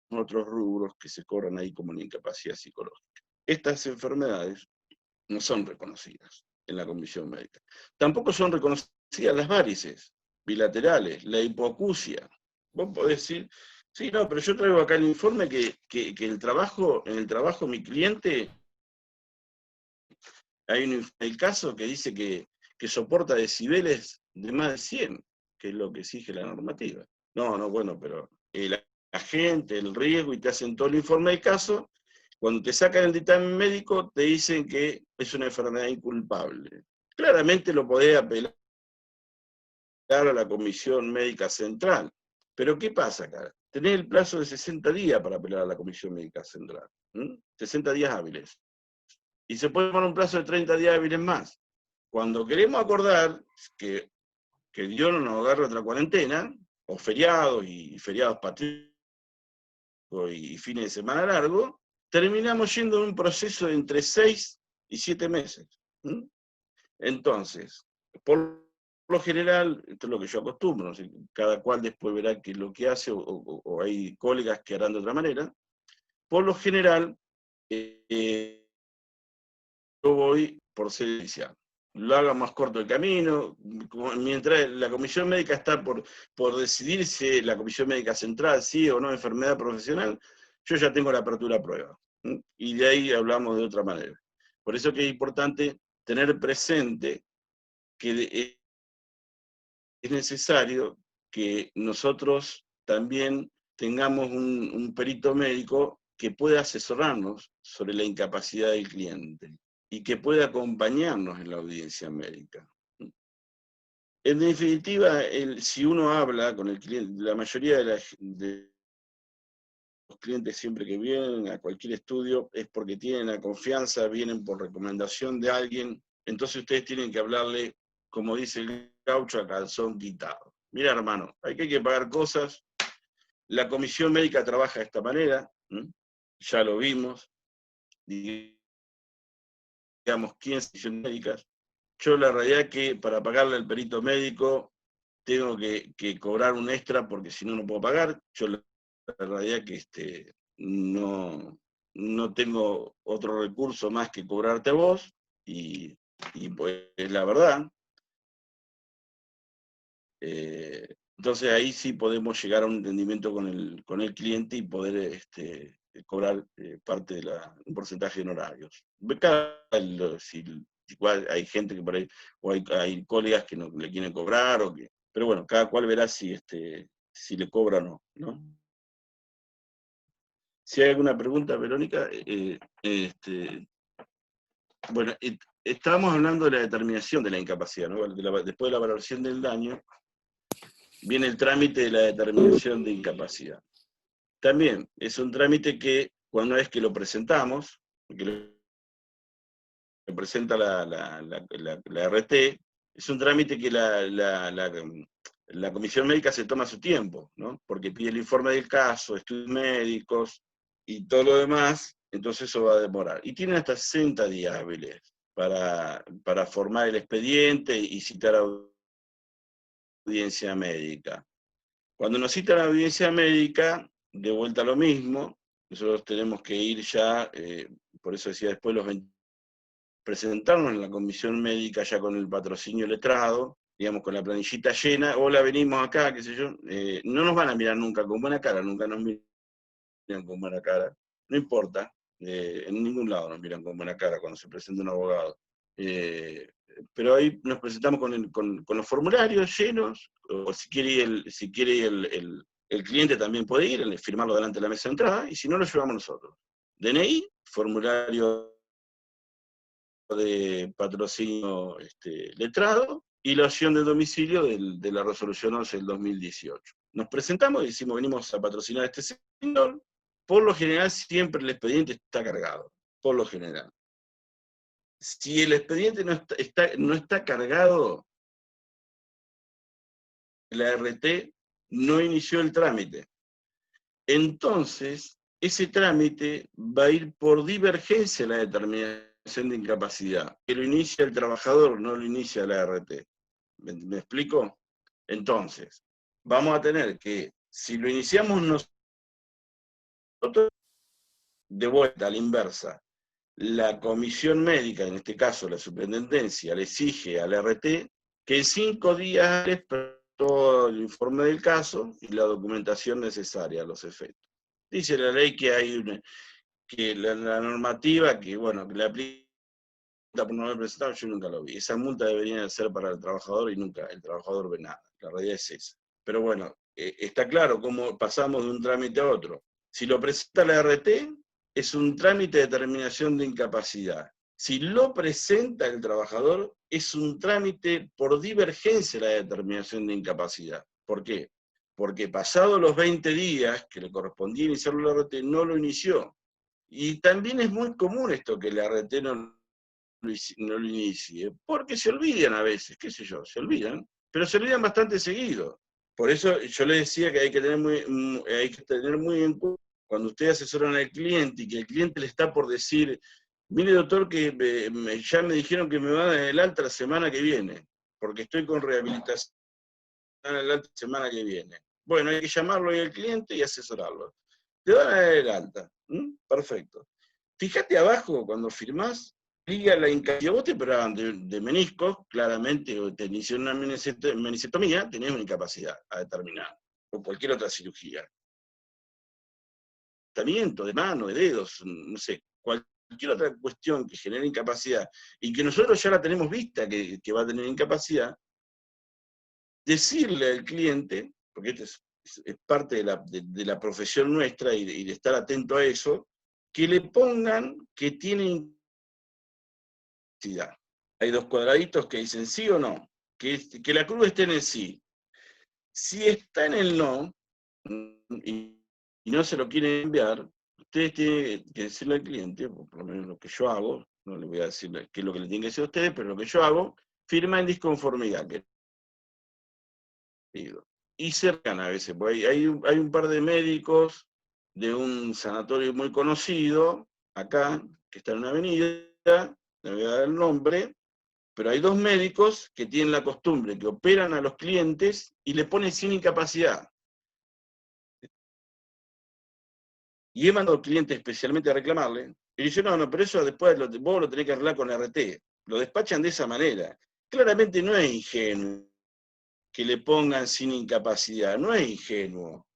otros rubros que se cobran ahí como la incapacidad psicológica. Estas enfermedades no son reconocidas en la comisión médica. Tampoco son reconocidas las varices bilaterales, la hipoacusia. Vos podés decir, sí, no, pero yo traigo acá el informe que en el trabajo mi cliente, hay el caso que dice que soporta decibeles de más de 100, que es lo que exige la normativa. No, bueno, pero el agente, el riesgo, y te hacen todo el informe del caso. Cuando te sacan el dictamen médico, te dicen que es una enfermedad inculpable. Claramente lo podés apelar a la Comisión Médica Central. Pero ¿qué pasa acá? Tenés el plazo de 60 días para apelar a la Comisión Médica Central. 60 días hábiles. Y se puede poner un plazo de 30 días hábiles más. Cuando queremos acordar que Dios no nos agarre otra cuarentena, o feriados y feriados patrióticos y fines de semana largo, terminamos yendo en un proceso de entre 6 y 7 meses. Entonces, por lo general, esto es lo que yo acostumbro, ¿no? Cada cual después verá qué es lo que hace, o hay colegas que harán de otra manera. Por lo general, yo voy por ser judicial. Lo haga más corto el camino, mientras la comisión médica está por decidirse, la comisión médica central, sí o no, enfermedad profesional, yo ya tengo la apertura a prueba. Y de ahí hablamos de otra manera. Por eso que es importante tener presente que es necesario que nosotros también tengamos un perito médico que pueda asesorarnos sobre la incapacidad del cliente y que pueda acompañarnos en la audiencia médica. En definitiva, si uno habla con el cliente, la mayoría de los clientes siempre que vienen a cualquier estudio es porque tienen la confianza, vienen por recomendación de alguien, entonces ustedes tienen que hablarle, como dice el gaucho, a calzón quitado. Mira, hermano, hay que pagar cosas, la comisión médica trabaja de esta manera, ya lo vimos, digamos, 15 médicas. Yo la realidad es que para pagarle al perito médico tengo que cobrar un extra porque si no, no puedo pagar. Yo la realidad es que no tengo otro recurso más que cobrarte a vos, y pues es la verdad. Entonces ahí sí podemos llegar a un entendimiento con el cliente y poder cobrar parte de un porcentaje de honorarios. Igual hay gente que por ahí, o hay colegas que no le quieren cobrar, pero bueno, cada cual verá si le cobra o no. Si hay alguna pregunta, Verónica, bueno, estábamos hablando de la determinación de la incapacidad, ¿no? Después de la valoración del daño, viene el trámite de la determinación de incapacidad. También es un trámite que, una vez que lo presentamos, que lo presenta la RT, es un trámite que la comisión médica se toma su tiempo, ¿no? Porque pide el informe del caso, estudios médicos y todo lo demás, entonces eso va a demorar. Y tienen hasta 60 días hábiles para formar el expediente y citar a audiencia médica. Cuando nos citan a audiencia médica, de vuelta a lo mismo, nosotros tenemos que ir ya, por eso decía después, presentarnos en la comisión médica ya con el patrocinio letrado, digamos, con la planillita llena. Hola, venimos acá, qué sé yo. No nos van a mirar nunca con buena cara, nunca nos miran con buena cara. No importa, en ningún lado nos miran con buena cara cuando se presenta un abogado. pero ahí nos presentamos con los formularios llenos, o si quiere el cliente también puede ir, firmarlo delante de la mesa de entrada, y si no, lo llevamos nosotros. DNI, formulario de patrocinio letrado, y la opción de domicilio de la resolución 11 del 2018. Nos presentamos y decimos, venimos a patrocinar a este señor. Por lo general, siempre el expediente está cargado, por lo general. Si el expediente no está cargado, la RT no inició el trámite. Entonces, ese trámite va a ir por divergencia a la determinación de incapacidad. Que lo inicia el trabajador, no lo inicia la RT. ¿Me explico? Entonces, vamos a tener que, si lo iniciamos nosotros, de vuelta a la inversa, la comisión médica, en este caso la superintendencia, le exige al RT que en 5 días todo el informe del caso y la documentación necesaria a los efectos. Dice la ley que hay que la normativa que, bueno, que le aplica por no haber presentado, yo nunca lo vi. Esa multa debería ser para el trabajador y nunca el trabajador ve nada. La realidad es esa. Pero bueno, está claro cómo pasamos de un trámite a otro. Si lo presenta la RT, es un trámite de determinación de incapacidad. Si lo presenta el trabajador, es un trámite por divergencia de la determinación de incapacidad. ¿Por qué? Porque pasados los 20 días que le correspondía iniciarlo la RT, no lo inició. Y también es muy común esto que la RT no lo inicie, porque se olvidan a veces, qué sé yo, se olvidan, pero se olvidan bastante seguido. Por eso yo le decía que hay que tener muy en cuenta cuando ustedes asesoran al cliente y que el cliente le está por decir, mire doctor, que ya me dijeron que me van a dar el alta la semana que viene, porque estoy con rehabilitación el alta la semana que viene. Bueno, hay que llamarlo ahí al cliente y asesorarlo. Te van a dar el alta. Perfecto. Fíjate abajo, cuando firmás, diga la incapacidad. Vos te operaban de meniscos, claramente, o te hicieron una meniscectomía, tenés una incapacidad a determinar, o cualquier otra cirugía. Tratamiento de mano, de dedos, no sé, cualquier otra cuestión que genere incapacidad, y que nosotros ya la tenemos vista que va a tener incapacidad, decirle al cliente, porque esto es parte de la profesión nuestra y de estar atento a eso, que le pongan que tiene incapacidad. Hay 2 cuadraditos que dicen sí o no, que la cruz esté en el sí. Si está en el no, y no se lo quieren enviar, ustedes tienen que decirle al cliente, por lo menos lo que yo hago, no le voy a decir qué es lo que le tienen que decir a ustedes, pero lo que yo hago, firma en disconformidad. Y cercan a veces, porque hay un par de médicos de un sanatorio muy conocido, acá, que está en una avenida, le voy a dar el nombre, pero hay 2 médicos que tienen la costumbre, que operan a los clientes y le ponen sin incapacidad. Y he mandado al cliente especialmente a reclamarle, y dice, no, pero eso después vos lo tenés que arreglar con RT. Lo despachan de esa manera. Claramente no es ingenuo que le pongan sin incapacidad, no es ingenuo.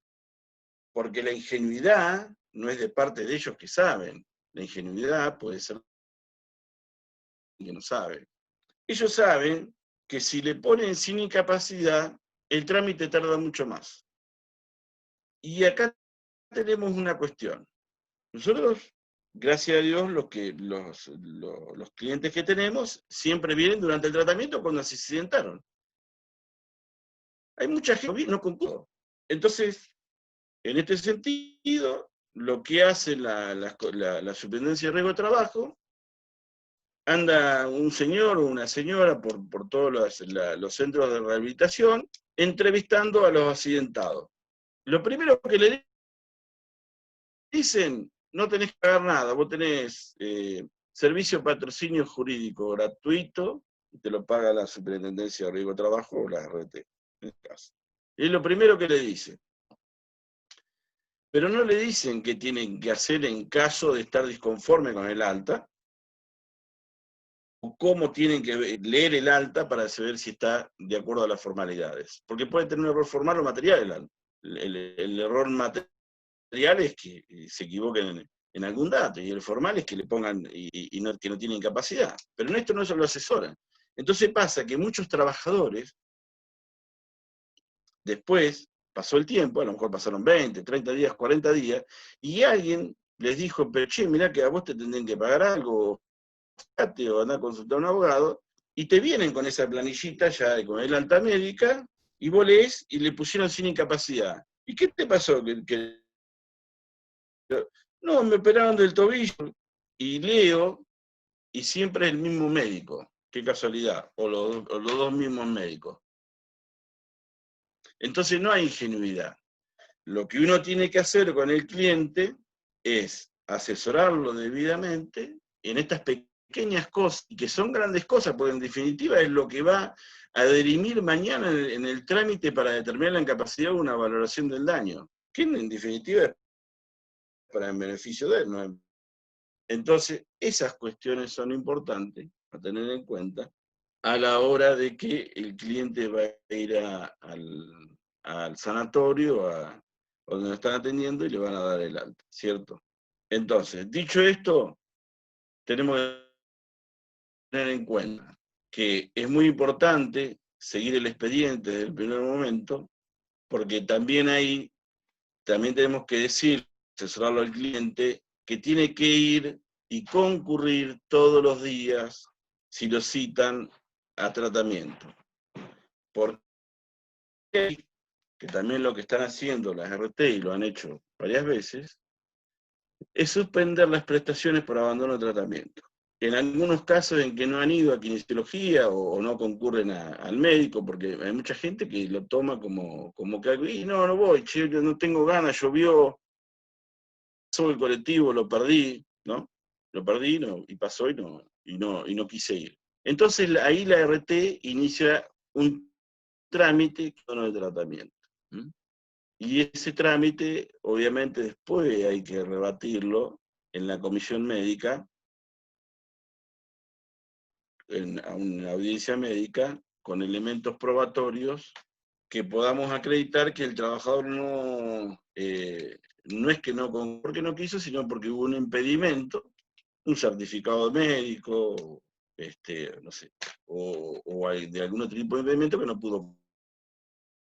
Porque la ingenuidad no es de parte de ellos que saben. La ingenuidad puede ser que no saben. Ellos saben que si le ponen sin incapacidad, el trámite tarda mucho más. Y acá tenemos una cuestión. Nosotros, gracias a Dios, los clientes que tenemos siempre vienen durante el tratamiento cuando se accidentaron. Hay mucha gente que no concurre. Entonces, en este sentido, lo que hace la Superintendencia de Riesgo de Trabajo, anda un señor o una señora por todos los centros de rehabilitación, entrevistando a los accidentados. Lo primero que le dicen, no tenés que pagar nada, vos tenés servicio de patrocinio jurídico gratuito, y te lo paga la Superintendencia de Riesgo de Trabajo o la RT, en este caso. Es lo primero que le dicen. Pero no le dicen qué tienen que hacer en caso de estar disconforme con el alta, o cómo tienen que leer el alta para saber si está de acuerdo a las formalidades. Porque puede tener un error formal o material el error material es que se equivoquen en algún dato, y el formal es que le pongan que no tienen capacidad. Pero en esto no se lo asesoran. Entonces pasa que muchos trabajadores, después, pasó el tiempo, a lo mejor pasaron 20, 30 días, 40 días, y alguien les dijo, pero che, mirá que a vos te tendrían que pagar algo, o andar a consultar a un abogado, y te vienen con esa planillita ya con el alta médica, y vos lees y le pusieron sin incapacidad. ¿Y qué te pasó? No, me operaron del tobillo, y leo, y siempre es el mismo médico. Qué casualidad, o los dos mismos médicos. Entonces no hay ingenuidad. Lo que uno tiene que hacer con el cliente es asesorarlo debidamente en estas pequeñas cosas, y que son grandes cosas, porque en definitiva es lo que va a dirimir mañana en el trámite para determinar la incapacidad o una valoración del daño, que en definitiva es para el beneficio de él. ¿No? Entonces, esas cuestiones son importantes a tener en cuenta a la hora de que el cliente va a ir al sanatorio, a donde lo están atendiendo, y le van a dar el alta, ¿cierto? Entonces, dicho esto, tenemos que tener en cuenta que es muy importante seguir el expediente desde el primer momento, porque también tenemos que decir, asesorarlo al cliente, que tiene que ir y concurrir todos los días, si lo citan, a tratamiento. Porque que también lo que están haciendo las RT, y lo han hecho varias veces, es suspender las prestaciones por abandono de tratamiento. En algunos casos en que no han ido a kinesiología o no concurren al médico, porque hay mucha gente que lo toma como que, y no voy, che, no tengo ganas, llovió, pasó el colectivo, lo perdí, ¿no? Lo perdí y pasó y no quise ir. Entonces ahí la RT inicia un trámite de tratamiento. ¿Mm? Y ese trámite, obviamente, después hay que rebatirlo en la comisión médica, a una audiencia médica, con elementos probatorios que podamos acreditar que el trabajador no es que no porque no quiso, sino porque hubo un impedimento, un certificado médico, no sé, o de algún otro tipo de impedimento que no pudo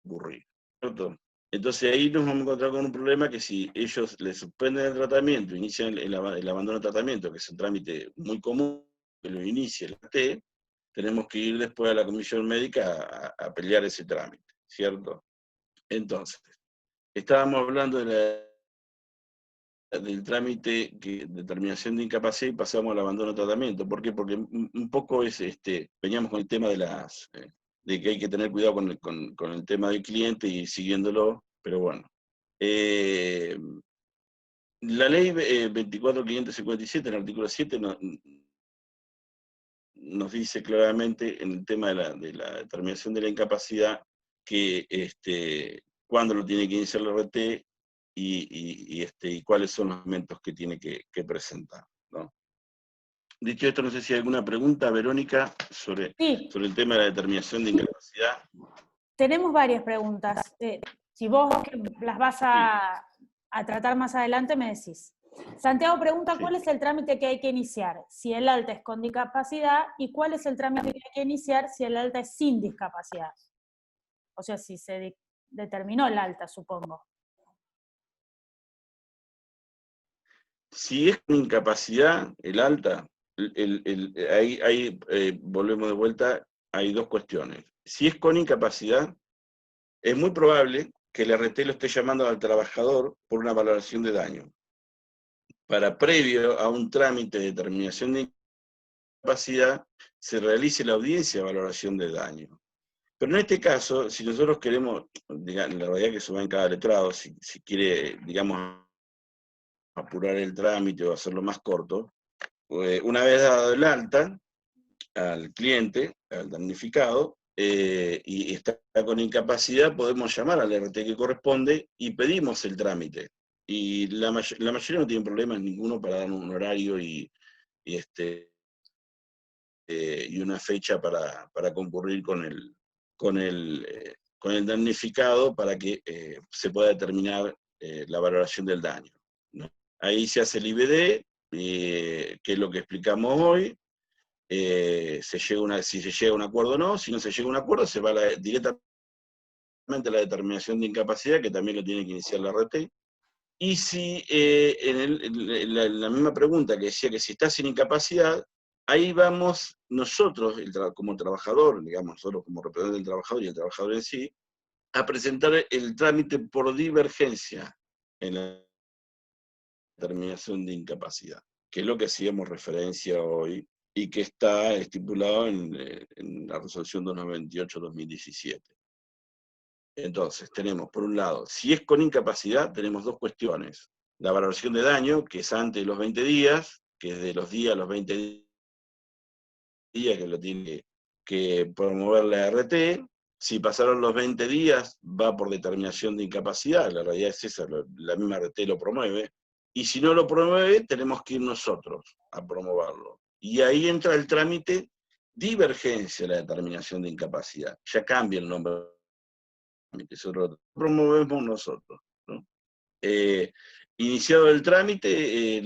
ocurrir, ¿cierto? Entonces ahí nos vamos a encontrar con un problema que si ellos le suspenden el tratamiento, inician el abandono de tratamiento, que es un trámite muy común, que lo inicie el AT, tenemos que ir después a la comisión médica a pelear ese trámite, ¿cierto? Entonces, estábamos hablando del trámite de determinación de incapacidad y pasamos al abandono de tratamiento. ¿Por qué? Porque un poco veníamos con el tema de que hay que tener cuidado con el tema del cliente y siguiéndolo, pero bueno. La ley 24.557, en el artículo 7, nos dice claramente en el tema de la determinación de la incapacidad que cuándo lo tiene que iniciar la RT y cuáles son los elementos que tiene que presentar, ¿no? Dicho esto, no sé si hay alguna pregunta, Verónica, sobre el tema de la determinación de incapacidad. Tenemos varias preguntas. Si vos las vas a tratar más adelante, me decís. Santiago pregunta, ¿cuál es el trámite que hay que iniciar si el alta es con discapacidad y cuál es el trámite que hay que iniciar si el alta es sin discapacidad? O sea, si se determinó el alta, supongo. Si es con incapacidad, el alta, ahí volvemos de vuelta, hay dos cuestiones. Si es con incapacidad, es muy probable que el RT lo esté llamando al trabajador por una valoración de daño. Para previo a un trámite de determinación de incapacidad, se realice la audiencia de valoración de daño. Pero en este caso, si nosotros queremos, digamos, la realidad que eso va en cada letrado, si quiere, digamos, apurar el trámite o hacerlo más corto, una vez dado el alta al cliente, al damnificado, y está con incapacidad, podemos llamar al RT que corresponde y pedimos el trámite. Y la mayoría no tienen problemas ninguno para dar un horario y una fecha para concurrir con el damnificado para que se pueda determinar la valoración del daño, ¿no? Ahí se hace el IBD, que es lo que explicamos hoy, si se llega a un acuerdo o no. Si no se llega a un acuerdo, se va directamente a la determinación de incapacidad, que también lo tiene que iniciar la RT. Y si en la misma pregunta que decía que si está sin incapacidad, ahí vamos nosotros, como trabajador, digamos, nosotros como representante del trabajador y el trabajador en sí, a presentar el trámite por divergencia en la determinación de incapacidad, que es lo que hacíamos referencia hoy y que está estipulado en la resolución 298-2017. Entonces, tenemos, por un lado, si es con incapacidad, tenemos dos cuestiones. La valoración de daño, que es antes de los 20 días, que es de los días a los 20 días que lo tiene que promover la RT. Si pasaron los 20 días, va por determinación de incapacidad, la realidad es esa, la misma RT lo promueve. Y si no lo promueve, tenemos que ir nosotros a promoverlo. Y ahí entra el trámite divergencia de la determinación de incapacidad. Ya cambia el nombre, eso lo promovemos nosotros, ¿no? Iniciado el trámite,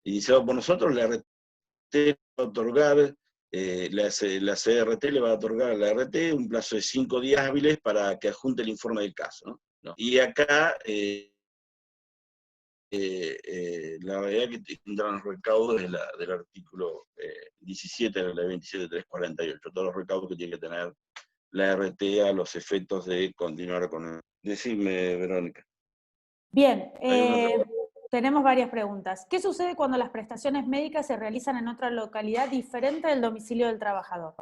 iniciado por nosotros, la RT va a otorgar, la CRT le va a otorgar a la RT un plazo de 5 días hábiles para que adjunte el informe del caso, ¿no? Y acá, la realidad que tendrán los recaudos del artículo 17 de la ley 27.348, todos los recaudos que tiene que tener la RT a los efectos de continuar con el... Decime, Verónica. Bien, tenemos varias preguntas. ¿Qué sucede cuando las prestaciones médicas se realizan en otra localidad diferente del domicilio del trabajador?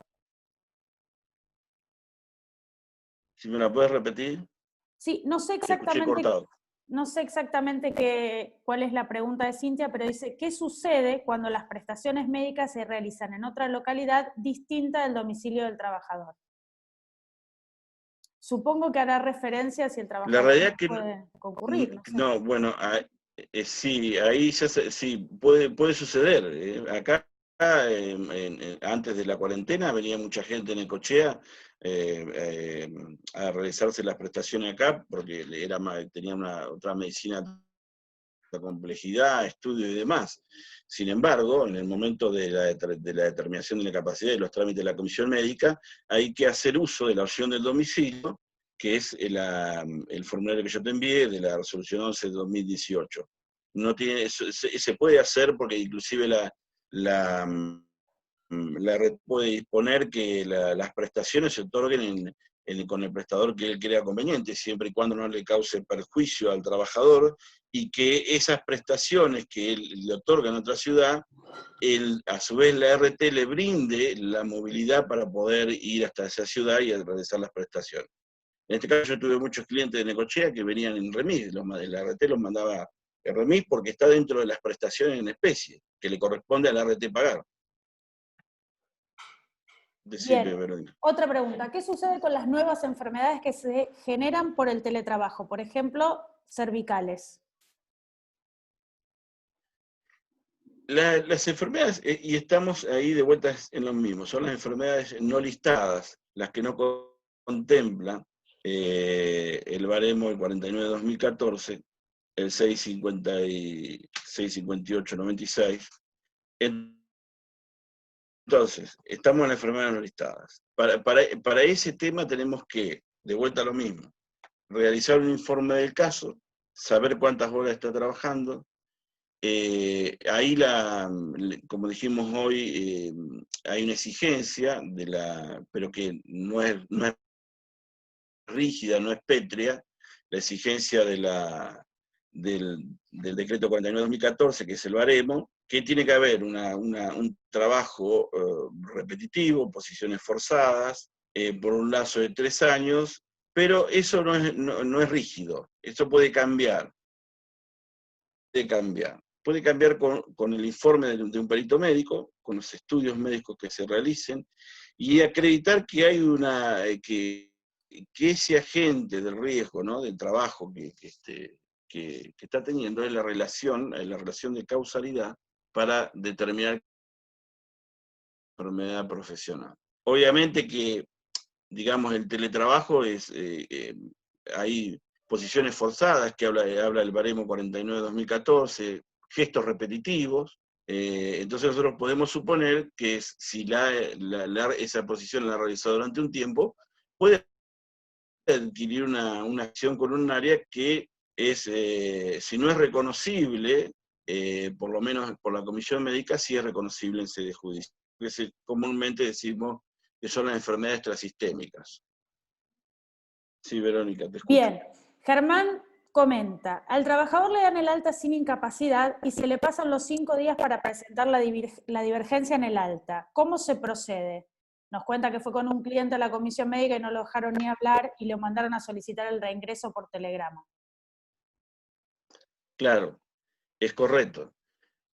Si me la puedes repetir. Sí, no sé Te escuché cortado. Cuál es la pregunta de Cintia, pero dice, ¿qué sucede cuando las prestaciones médicas se realizan en otra localidad distinta del domicilio del trabajador? Supongo que hará referencia si el La trabajador realidad que puede concurrir. No sé. no, bueno, sí, ahí ya sí, puede suceder. Acá, antes de la cuarentena, venía mucha gente en Necochea a realizarse las prestaciones acá, porque tenía otra medicina de complejidad, estudio y demás. Sin embargo, en el momento de la determinación de la capacidad y los trámites de la comisión médica, hay que hacer uso de la opción del domicilio, que es el formulario que yo te envié de la resolución 11 de 2018. No tiene, se puede hacer porque inclusive la red puede disponer que las prestaciones se otorguen con el prestador que él crea conveniente, siempre y cuando no le cause perjuicio al trabajador, y que esas prestaciones que él le otorga en otra ciudad, a su vez la RT le brinde la movilidad para poder ir hasta esa ciudad y realizar las prestaciones. En este caso yo tuve muchos clientes de Necochea que venían en remis, la RT los mandaba en remis porque está dentro de las prestaciones en especie, que le corresponde a la RT pagar. Decime, Bien, Verónica. otra pregunta. ¿Qué sucede con las nuevas enfermedades que se generan por el teletrabajo? Por ejemplo, cervicales. Las enfermedades, y estamos ahí de vuelta en lo mismo, son las enfermedades no listadas, las que no contemplan el baremo del 49-2014, el 658-96. Entonces, estamos en las enfermedades no listadas. Para ese tema tenemos que, de vuelta a lo mismo, realizar un informe del caso, saber cuántas horas está trabajando. Ahí, como dijimos hoy, hay una exigencia, pero que no es rígida, no es pétrea, la exigencia del decreto 49-2014, que es el baremo, que tiene que haber un trabajo repetitivo, posiciones forzadas, por un lazo de 3 años, pero eso no es rígido, eso puede cambiar. Puede cambiar con el informe de un perito médico, con los estudios médicos que se realicen, y acreditar que hay que ese agente del riesgo, ¿no?, del trabajo que está teniendo es la relación de causalidad para determinar enfermedad profesional. Obviamente que, digamos, el teletrabajo hay posiciones forzadas, que habla el baremo 49-2014, gestos repetitivos, Entonces nosotros podemos suponer que si esa posición la realizó durante un tiempo, puede adquirir una acción con un área que es, si no es reconocible, por lo menos por la comisión médica, sí es reconocible en sede judicial. Que comúnmente decimos que son las enfermedades extrasistémicas. Sí, Verónica, te escucho. Bien, Germán comenta, al trabajador le dan el alta sin incapacidad y se le pasan los 5 días para presentar la divergencia en el alta. ¿Cómo se procede? Nos cuenta que fue con un cliente a la comisión médica y no lo dejaron ni hablar y le mandaron a solicitar el reingreso por telegrama. Claro, es correcto.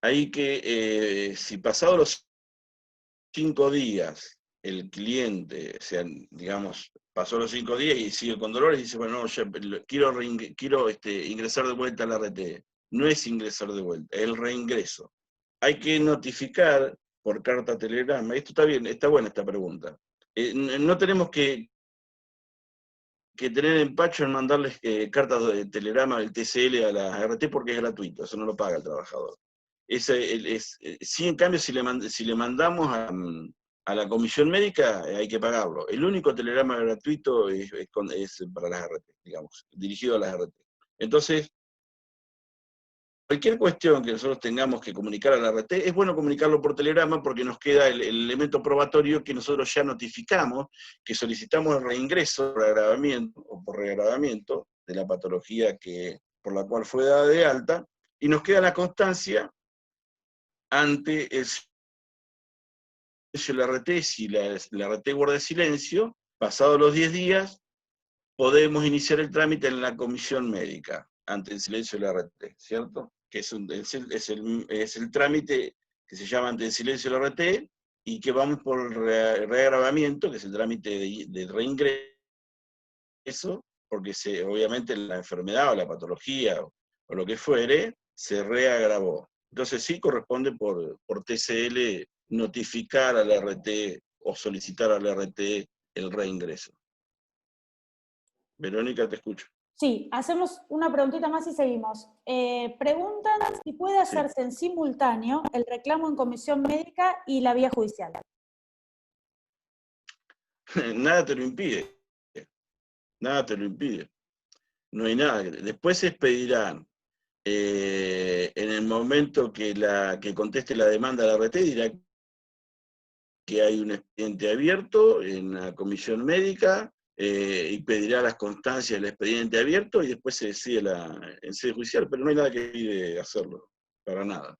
Ahí que si pasados los 5 días el cliente, o sea, digamos, pasó los 5 días y sigue con dolores y dice, bueno, no, ya quiero ingresar de vuelta a la RT. No es ingresar de vuelta, es el reingreso. Hay que notificar por carta telegrama. Esto está bien, está buena esta pregunta. No tenemos que tener empacho en mandarles cartas de telegrama del TCL a la RT porque es gratuito, eso no lo paga el trabajador. Sí, en cambio, si le mandamos a la comisión médica, hay que pagarlo. El único telegrama gratuito es para las RT, digamos, dirigido a las RT. Entonces, cualquier cuestión que nosotros tengamos que comunicar a la RT, es bueno comunicarlo por telegrama porque nos queda el elemento probatorio que nosotros ya notificamos, que solicitamos el reingreso por agravamiento o por reagravamiento de la patología por la cual fue dada de alta, y nos queda la constancia ante el silencio de la RT. Si la RT guarda silencio, pasados los 10 días, podemos iniciar el trámite en la comisión médica, ante el silencio de la RT, ¿cierto? Que es el trámite que se llama ante el silencio de la RT, y que vamos por reagravamiento, que es el trámite de reingreso, porque obviamente la enfermedad o la patología o lo que fuere, se reagravó. Entonces sí corresponde por TCL notificar a la RT o solicitar a la RT el reingreso. Verónica, te escucho. Sí, hacemos una preguntita más y seguimos. Preguntan si puede hacerse en simultáneo el reclamo en comisión médica y la vía judicial. Nada te lo impide. Nada te lo impide. No hay nada. Después se expedirán. En el momento que conteste la demanda a la RT, dirá que hay un expediente abierto en la comisión médica, y pedirá las constancias del expediente abierto y después se decide en sede judicial, pero no hay nada que impide hacerlo, para nada.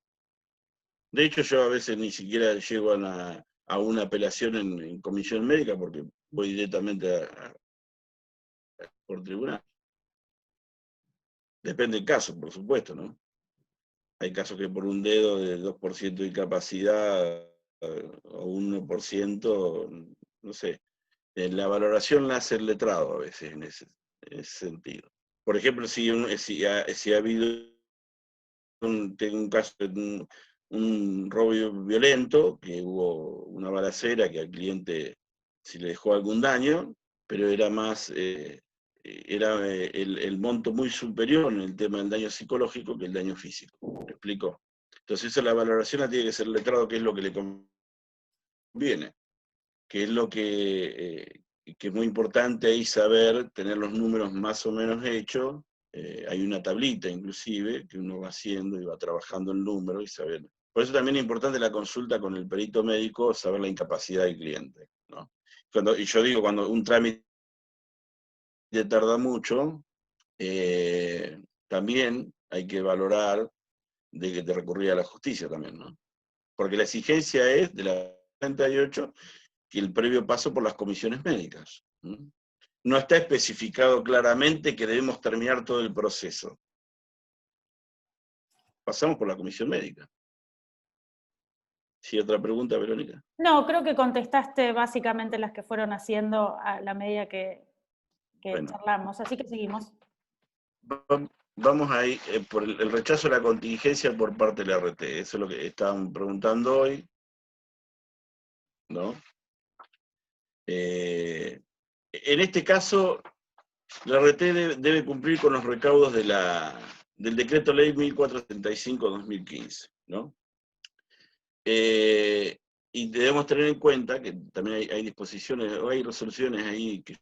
De hecho, yo a veces ni siquiera llego a una apelación en comisión médica porque voy directamente por tribunal. Depende del caso, por supuesto, ¿no? Hay casos que por un dedo de 2% de incapacidad o 1%, no sé. La valoración la hace el letrado a veces en ese sentido. Por ejemplo, si ha habido tengo un caso de un robo violento, que hubo una balacera que al cliente se le dejó algún daño, pero era el monto muy superior en el tema del daño psicológico que el daño físico. ¿Me explico? Entonces esa la valoración la tiene que ser el letrado, que es lo que le conviene, que es lo que es muy importante ahí saber, tener los números más o menos hechos. Hay una tablita inclusive que uno va haciendo y va trabajando el número y saber. Por eso también es importante la consulta con el perito médico, saber la incapacidad del cliente, ¿no? Y yo digo, cuando un trámite tarda mucho, también hay que valorar de recurrir a la justicia también, ¿no? Porque la exigencia es de la 38 que el previo paso por las comisiones médicas. No está especificado claramente que debemos terminar todo el proceso. Pasamos por la comisión médica. ¿Sí, otra pregunta, Verónica? No, creo que contestaste básicamente las que fueron haciendo a la medida que charlamos, así que seguimos. Vamos ahí por el rechazo de la contingencia por parte de la RT. Eso es lo que estaban preguntando hoy, ¿no? En este caso, la RT debe cumplir con los recaudos del decreto ley 1475-2015, ¿no? Y debemos tener en cuenta que también hay disposiciones, o hay resoluciones ahí que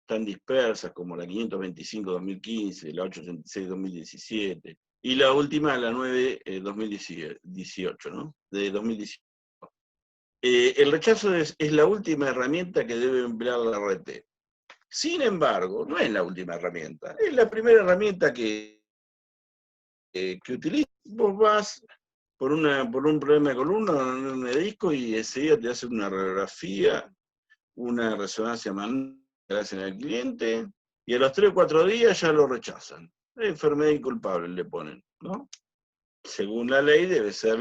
están dispersas, como la 525-2015, la 886-2017, y la última, la 9-2018, ¿no? De 2018. El rechazo es la última herramienta que debe emplear la RT. Sin embargo, no es la última herramienta, es la primera herramienta que utilizas. Vos vas por un problema de columna, un disco, y enseguida te hacen una radiografía, una resonancia magnética que hacen al cliente, y a los 3 o 4 días ya lo rechazan. Enfermedad inculpable le ponen, ¿no? Según la ley debe ser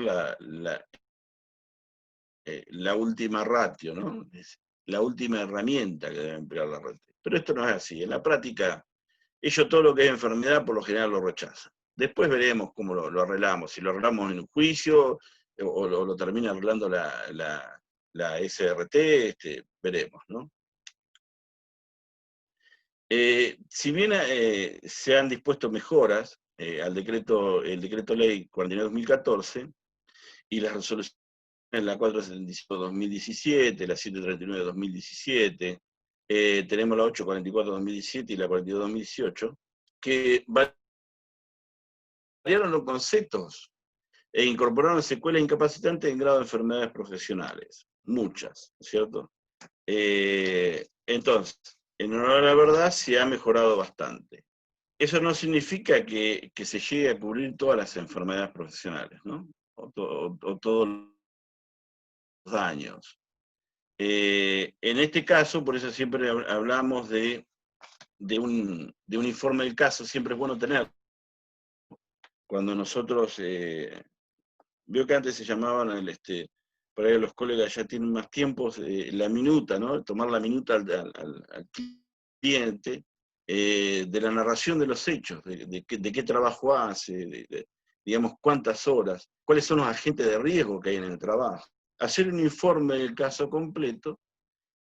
la última ratio, ¿no? Es la última herramienta que debe emplear la red. Pero esto no es así. En la práctica, ellos todo lo que es enfermedad por lo general lo rechazan. Después veremos cómo lo arreglamos. Si lo arreglamos en un juicio o lo termina arreglando la SRT, veremos, ¿no? Si bien se han dispuesto mejoras al el decreto ley 49/2014 y las resoluciones, la 475/2017, la 739/2017, tenemos la 844/2017 y la 42/2018, que variaron los conceptos e incorporaron secuelas incapacitantes en grado de enfermedades profesionales, muchas, ¿cierto? Entonces, en honor a la verdad, se ha mejorado bastante. Eso no significa que se llegue a cubrir todas las enfermedades profesionales, ¿no? O todos los daños. En este caso, por eso siempre hablamos de un informe del caso, siempre es bueno tener. Cuando nosotros, veo que antes se llamaban, por ahí los colegas ya tienen más tiempo, la minuta, ¿no? Tomar la minuta al cliente, de la narración de los hechos, de qué trabajo hace, digamos, cuántas horas, cuáles son los agentes de riesgo que hay en el trabajo. Hacer un informe del caso completo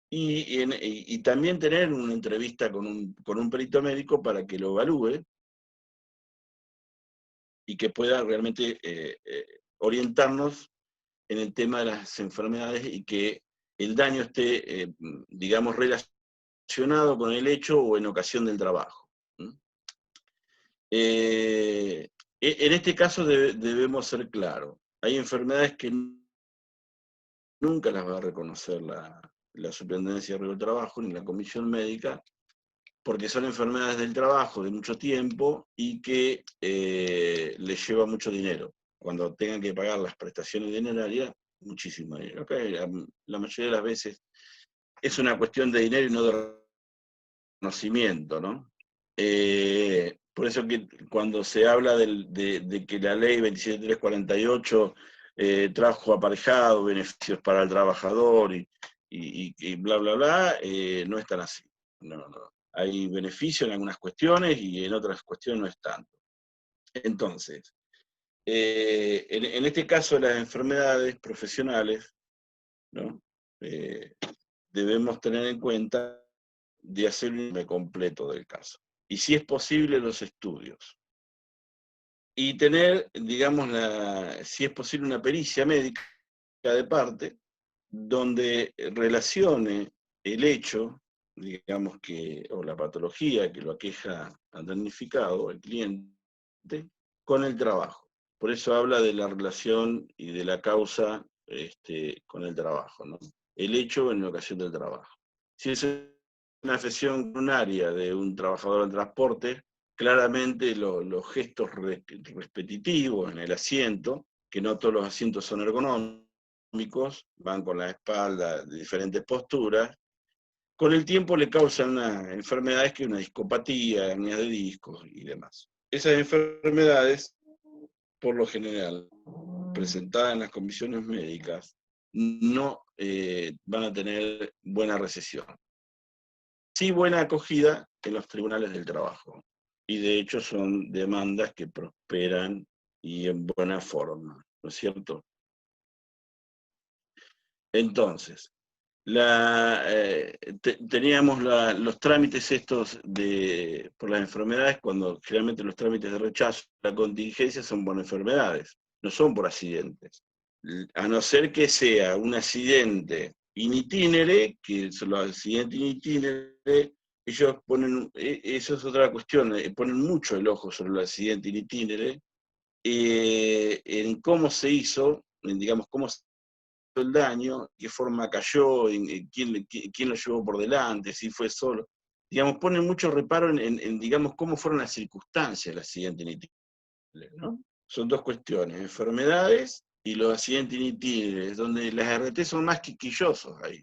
y también tener una entrevista con un perito médico para que lo evalúe y que pueda realmente orientarnos en el tema de las enfermedades y que el daño esté, digamos, relacionado con el hecho o en ocasión del trabajo. En este caso debemos ser claros. Hay enfermedades que nunca las va a reconocer la Superintendencia de Riesgo del Trabajo ni la Comisión Médica, porque son enfermedades del trabajo de mucho tiempo y que les lleva mucho dinero. Cuando tengan que pagar las prestaciones dinerarias, muchísimo dinero. Okay, la mayoría de las veces es una cuestión de dinero y no de reconocimiento, ¿no? Por eso que cuando se habla de que la ley 27348 trajo aparejado beneficios para el trabajador y bla, bla, bla, no es tan así. No. Hay beneficio en algunas cuestiones y en otras cuestiones no es tanto. Entonces, en este caso de las enfermedades profesionales, ¿no? Debemos tener en cuenta de hacer un informe completo del caso. Y si es posible, los estudios. Y tener, digamos, si es posible, una pericia médica de parte, donde relacione el hecho, digamos o la patología que lo aqueja al damnificado, al cliente, con el trabajo. Por eso habla de la relación y de la causa con el trabajo, ¿no? El hecho en la ocasión del trabajo. Si es una afección coronaria de un trabajador del transporte, claramente los gestos repetitivos en el asiento, que no todos los asientos son ergonómicos, van con la espalda de diferentes posturas, con el tiempo le causan unas enfermedades que una discopatía, hernias de discos y demás. Esas enfermedades, por lo general, presentadas en las comisiones médicas, no van a tener buena recesión. Sí, buena acogida en los tribunales del trabajo. Y de hecho son demandas que prosperan y en buena forma, ¿no es cierto? Entonces, teníamos los trámites estos por las enfermedades, cuando generalmente los trámites de rechazo, la contingencia son por enfermedades, no son por accidentes. a no ser que sea un accidente in itinere, que los accidentes in itinere, ellos ponen, eso es otra cuestión, ponen mucho el ojo sobre los accidentes in itinere, en cómo se hizo, digamos, cómo se hizo el daño, qué forma cayó, quién lo llevó por delante, si fue solo. Digamos, ponen mucho reparo digamos, cómo fueron las circunstancias del accidente in itinere, ¿no? Son dos cuestiones, enfermedades y los accidentes in itinere, donde las RT son más quisquillosos ahí.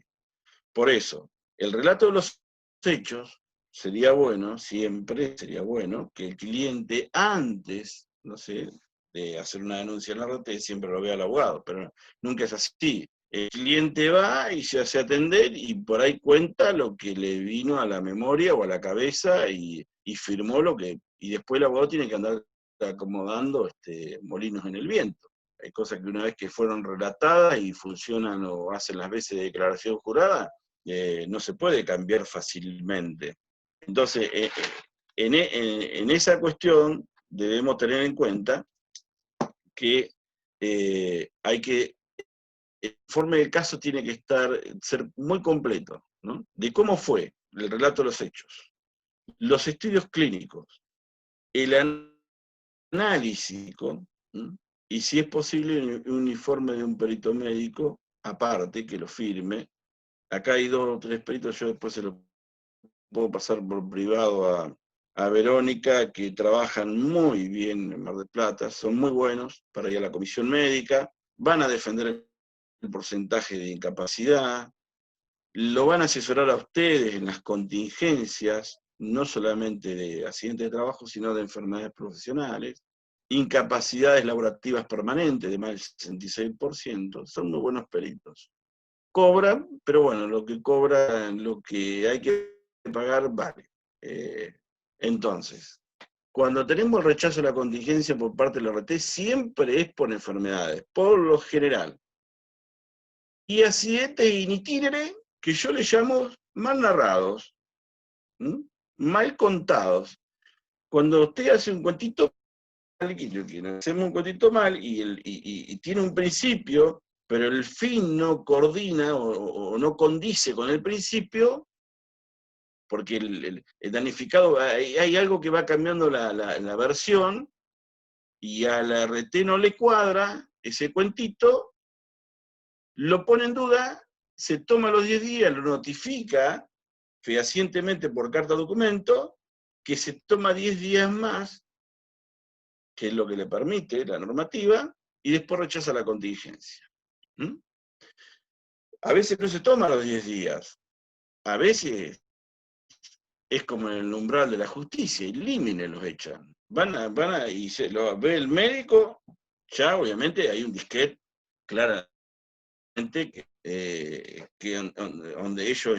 Por eso, el relato de los hechos sería bueno, siempre sería bueno, que el cliente antes, no sé, de hacer una denuncia en la RT, siempre lo vea al abogado, pero nunca es así. El cliente va y se hace atender y por ahí cuenta lo que le vino a la memoria o a la cabeza y firmó lo que, y después el abogado tiene que andar acomodando molinos en el viento. Hay cosas que una vez que fueron relatadas y funcionan o hacen las veces de declaración jurada, no se puede cambiar fácilmente. Entonces, en esa cuestión debemos tener en cuenta que hay que, el informe del caso tiene que ser muy completo, ¿no? De cómo fue el relato de los hechos, los estudios clínicos, el análisis, ¿no? Y si es posible un informe de un perito médico aparte que lo firme. Acá hay 2 o 3 peritos, yo después se lo puedo pasar por privado a Verónica, que trabajan muy bien en Mar del Plata, son muy buenos para ir a la comisión médica, van a defender el porcentaje de incapacidad, lo van a asesorar a ustedes en las contingencias, no solamente de accidentes de trabajo, sino de enfermedades profesionales, incapacidades laborativas permanentes de más del 66%, son muy buenos peritos. Cobran, pero bueno, lo que cobran, lo que hay que pagar, vale. Entonces, cuando tenemos el rechazo a la contingencia por parte de la RT, siempre es por enfermedades, por lo general. Y accidentes in itinere, que yo le llamo mal narrados, mal contados. Cuando usted hace un cuentito mal, hacemos un cuentito mal y tiene un principio, pero el fin no coordina o no condice con el principio, porque el damnificado, hay algo que va cambiando la versión, y a la RT no le cuadra ese cuentito, lo pone en duda, se toma los 10 días, lo notifica fehacientemente por carta documento, que se toma 10 días más, que es lo que le permite la normativa, y después rechaza la contingencia. A veces no se toma los 10 días, a veces es como en el umbral de la justicia, y límite los echan. Y se lo ve el médico, ya obviamente hay un disquete claramente donde ellos,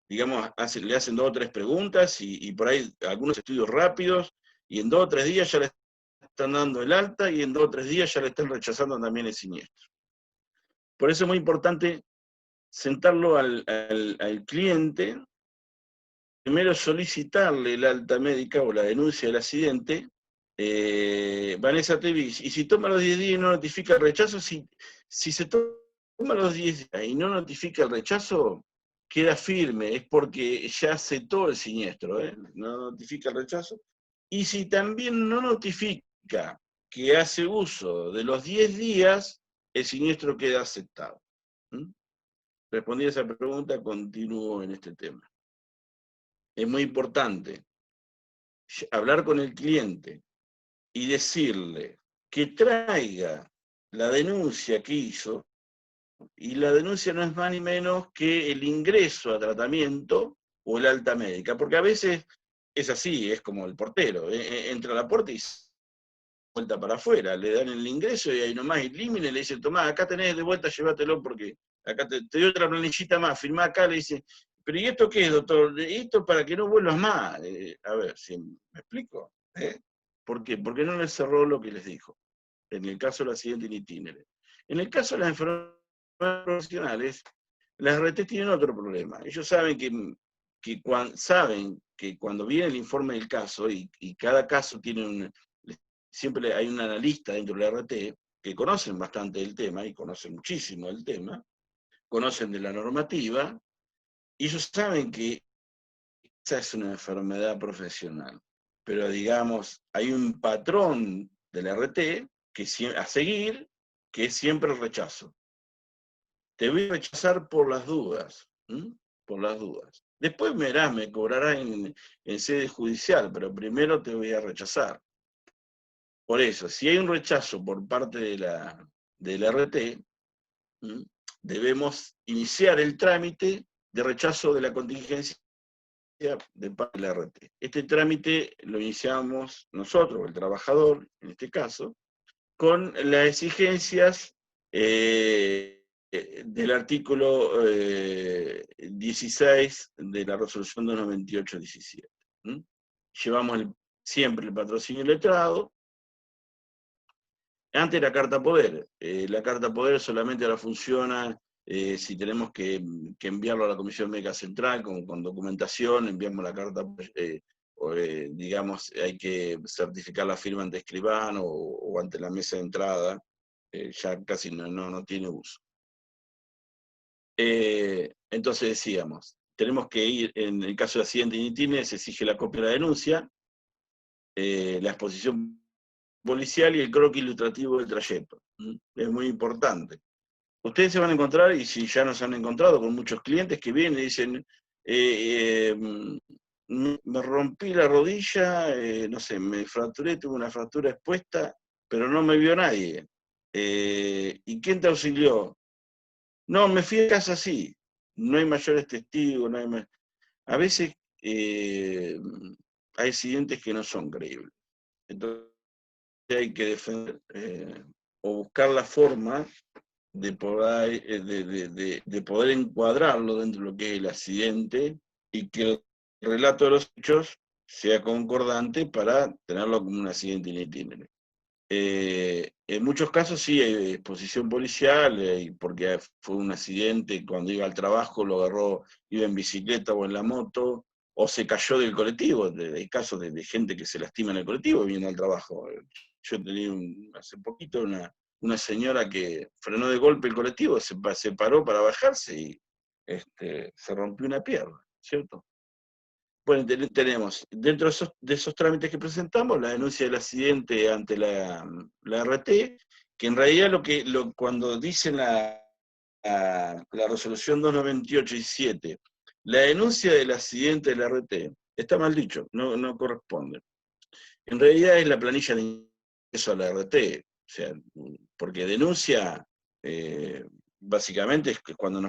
digamos, le hacen 2 o 3 preguntas y por ahí algunos estudios rápidos, y en 2 o 3 días ya le están dando el alta y en 2 o 3 días ya le están rechazando también el siniestro. Por eso es muy importante sentarlo al cliente, primero solicitarle el alta médica o la denuncia del accidente. Vanessa Tevis, y si toma los 10 días y no notifica el rechazo, si se toma los 10 días y no notifica el rechazo, queda firme, es porque ya aceptó el siniestro, no notifica el rechazo. Y si también no notifica que hace uso de los 10 días, el siniestro queda aceptado. Respondí a esa pregunta, continúo en este tema. Es muy importante hablar con el cliente y decirle que traiga la denuncia que hizo, y la denuncia no es más ni menos que el ingreso a tratamiento o el alta médica, porque a veces es así, es como el portero, entra a la puerta y vuelta para afuera, le dan el ingreso y ahí nomás elimina y le dicen, tomá, acá tenés de vuelta, llévatelo porque acá te doy otra planillita más, firmá acá, le dice, pero ¿y esto qué es, doctor? Esto para que no vuelvas más. A ver, si me explico. ¿Por qué? Porque no les cerró lo que les dijo, en el caso del accidente in itinere. En el caso de las enfermedades profesionales, las RT tienen otro problema. Ellos saben que cuando viene el informe del caso, y cada caso tiene siempre hay un analista dentro de la RT, que conocen bastante del tema, y conocen muchísimo del tema, conocen de la normativa, y ellos saben que esa es una enfermedad profesional. Pero digamos, hay un patrón del RT a seguir, que es siempre el rechazo. Te voy a rechazar por las dudas, por las dudas. Después me cobrarás en sede judicial, pero primero te voy a rechazar. Por eso, si hay un rechazo por parte del RT, debemos iniciar el trámite de rechazo de la contingencia de parte del RT. Este trámite lo iniciamos nosotros, el trabajador, en este caso, con las exigencias del artículo 16 de la resolución 298-17. Llevamos siempre el patrocinio letrado. Antes la carta poder. La carta poder solamente ahora funciona si tenemos que enviarlo a la Comisión Médica Central con documentación, enviamos la carta, digamos, hay que certificar la firma ante escribano o ante la mesa de entrada, ya casi no tiene uso. Entonces decíamos, tenemos que ir, en el caso de accidente initine, se exige la copia de la denuncia, la exposición policial y el croquis ilustrativo del trayecto. Es muy importante. Ustedes se van a encontrar, y si ya nos han encontrado con muchos clientes que vienen y dicen, me rompí la rodilla, no sé, me fracturé, tuve una fractura expuesta, pero no me vio nadie. ¿Y quién te auxilió? No, me fui a casa así. No hay mayores testigos, no hay a veces hay accidentes que no son creíbles. Entonces hay que defender o buscar la forma de poder encuadrarlo dentro de lo que es el accidente y que el relato de los hechos sea concordante para tenerlo como un accidente in itinere. En muchos casos sí hay exposición policial, porque fue un accidente, cuando iba al trabajo lo agarró, iba en bicicleta o en la moto, o se cayó del colectivo. Hay casos de gente que se lastima en el colectivo viniendo al trabajo. Yo tenía hace poquito una señora que frenó de golpe el colectivo, se paró para bajarse y se rompió una pierna, ¿cierto? Bueno, tenemos, dentro de esos trámites que presentamos, la denuncia del accidente ante la RT, que en realidad cuando dicen la resolución 298-17, la denuncia del accidente de la RT, está mal dicho, no corresponde. En realidad es la planilla de ingreso a la RT, o sea, porque denuncia, básicamente es que cuando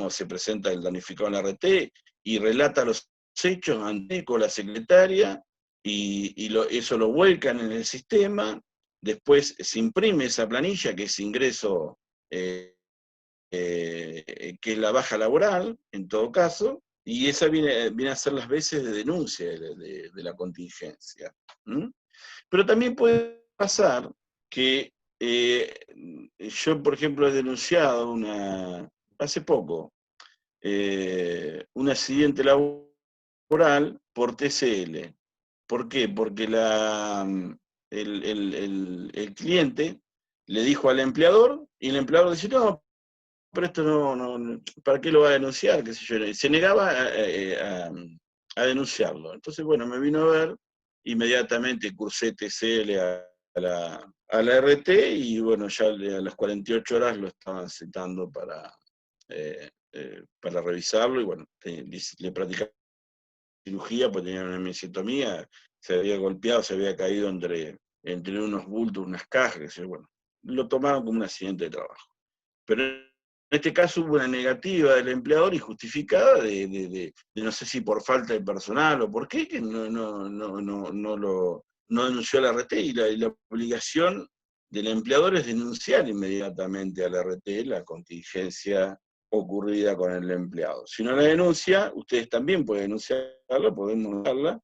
se presenta el damnificado en la RT y relata los hechos con la secretaria, y eso lo vuelcan en el sistema, después se imprime esa planilla, que es ingreso, que es la baja laboral, en todo caso, y esa viene a ser las veces de denuncia de la contingencia. Pero también puede pasar que yo, por ejemplo, he denunciado hace poco un accidente laboral por TCL. ¿Por qué? Porque el cliente le dijo al empleador, y el empleador dice, no, pero esto no, ¿para qué lo va a denunciar? ¿Qué sé yo? Se negaba a denunciarlo. Entonces, bueno, me vino a ver, inmediatamente cursé TCL a la RT, y bueno, ya a las 48 horas lo estaban citando para revisarlo, y bueno, le practicaba cirugía, pues tenía una mesentomía, se había golpeado, se había caído entre unos bultos, unas cajas, y bueno, lo tomaron como un accidente de trabajo. Pero en este caso hubo una negativa del empleador, injustificada, de no sé si por falta de personal o por qué, que no denunció a la RT, y la obligación del empleador es denunciar inmediatamente a la RT la contingencia ocurrida con el empleado. Si no la denuncia, ustedes también pueden denunciarla, podemos denunciarla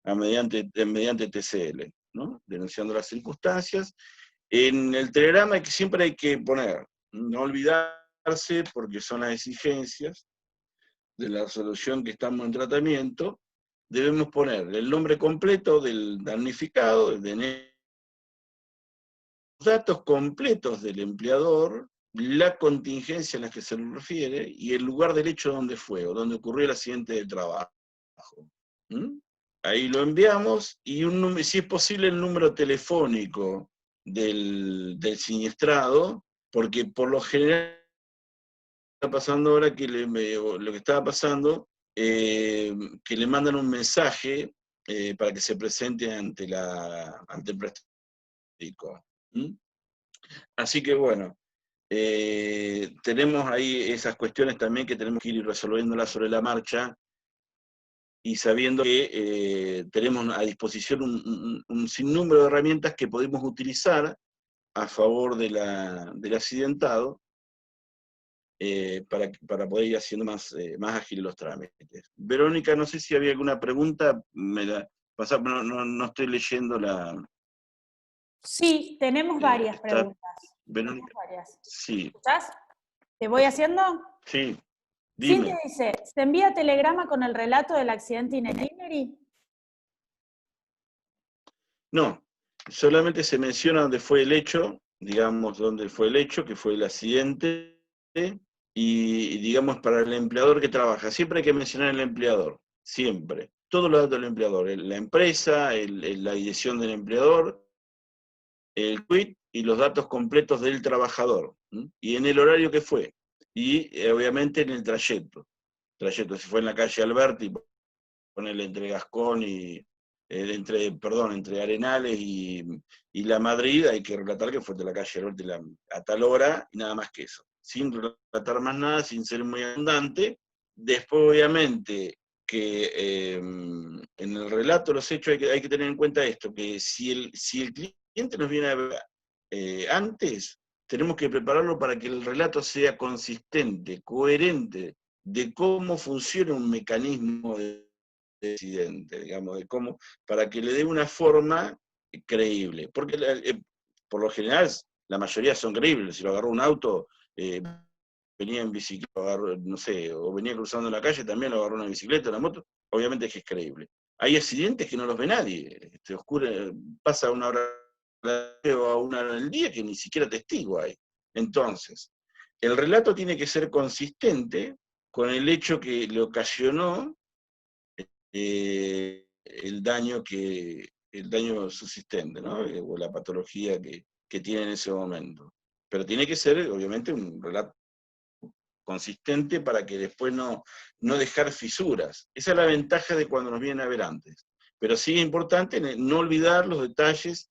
mediante TCL, ¿no? Denunciando las circunstancias. En el telegrama siempre hay que poner, no olvidarse, porque son las exigencias de la resolución que estamos en tratamiento, debemos poner el nombre completo del damnificado, el DNI datos completos del empleador, la contingencia en la que se le refiere y el lugar del hecho donde fue o donde ocurrió el accidente de trabajo. ¿Mm? Ahí lo enviamos y si es posible el número telefónico del siniestrado, porque por lo general está pasando ahora que lo que estaba pasando, que le mandan un mensaje para que se presente ante el prestático. ¿Mm? Así que bueno, tenemos ahí esas cuestiones también que tenemos que ir resolviéndolas sobre la marcha, y sabiendo que tenemos a disposición un sinnúmero de herramientas que podemos utilizar a favor del accidentado, para poder ir haciendo más ágiles los trámites. Verónica, no sé si había alguna pregunta, me la pasaba, no estoy leyendo la... Sí, tenemos varias está, preguntas. Verónica, Tenemos varias. sí, ¿Escuchás? ¿Te voy haciendo? sí, Cintia dime. dice, ¿se envía telegrama con el relato del accidente in itinere? No, solamente se menciona dónde fue el hecho, digamos, dónde fue el hecho, que fue el accidente, y digamos, para el empleador que trabaja, siempre hay que mencionar el empleador, siempre. Todos los datos del empleador, la empresa, la dirección del empleador, el quit y los datos completos del trabajador, ¿sí? Y en el horario que fue, y obviamente en el trayecto, si fue en la calle Alberti, ponerle entre Gascón y, entre Arenales y La Madrid, hay que relatar que fue de la calle Alberti a tal hora, y nada más que eso. Sin relatar más nada, sin ser muy abundante. Después, obviamente, que en el relato de los hechos hay que tener en cuenta esto, que si el cliente nos viene a ver antes, tenemos que prepararlo para que el relato sea consistente, coherente, de cómo funciona un mecanismo de accidente, digamos, de cómo, para que le dé una forma creíble. Porque por lo general la mayoría son creíbles. Si lo agarró un auto, venía en bicicleta, no sé, o venía cruzando la calle, también lo agarró una bicicleta, una moto, obviamente es que es creíble. Hay accidentes que no los ve nadie, pasa una hora o a una hora del día que ni siquiera testigo hay. Entonces, el relato tiene que ser consistente con el hecho que le ocasionó el daño subsistente, ¿no? O la patología que tiene en ese momento. Pero tiene que ser, obviamente, un relato consistente para que después no dejar fisuras. Esa es la ventaja de cuando nos vienen a ver antes. Pero sí es importante no olvidar los detalles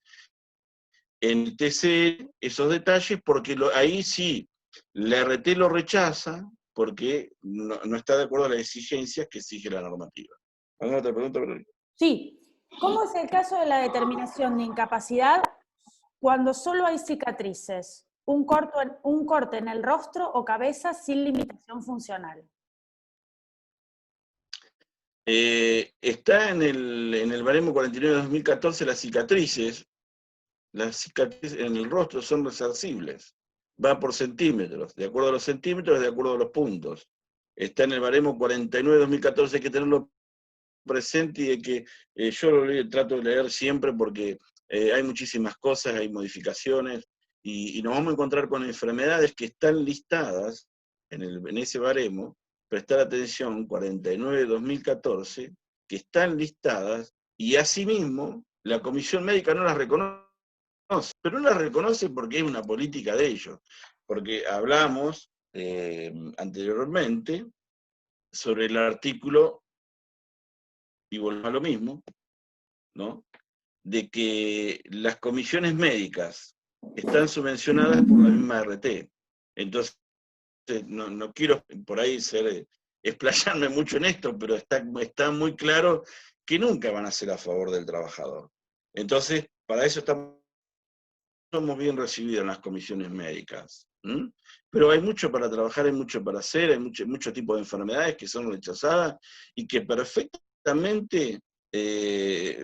en el TC, esos detalles, porque ahí sí, la RT lo rechaza porque no está de acuerdo a las exigencias que exige la normativa. ¿Alguna otra pregunta, Verónica? Sí. ¿Cómo es el caso de la determinación de incapacidad cuando solo hay cicatrices, un corte en el rostro o cabeza sin limitación funcional? Está en el baremo 49 de 2014 las cicatrices en el rostro son resarcibles, va por centímetros, de acuerdo a los centímetros, de acuerdo a los puntos. Está en el baremo 49 de 2014, hay que tenerlo presente, y de que yo trato de leer siempre porque hay muchísimas cosas, hay modificaciones, y nos vamos a encontrar con enfermedades que están listadas en ese baremo, prestar atención, 49-2014, que están listadas, y asimismo la Comisión Médica no las reconoce, pero no las reconoce porque es una política de ellos, porque hablamos anteriormente sobre el artículo, y volvemos a lo mismo, ¿no? De que las comisiones médicas están subvencionadas por la misma RT. Entonces, no quiero por ahí explayarme mucho en esto, pero está muy claro que nunca van a ser a favor del trabajador. Entonces, para eso somos bien recibidos en las comisiones médicas. Pero hay mucho para trabajar, hay mucho para hacer, hay mucho tipo de enfermedades que son rechazadas y que perfectamente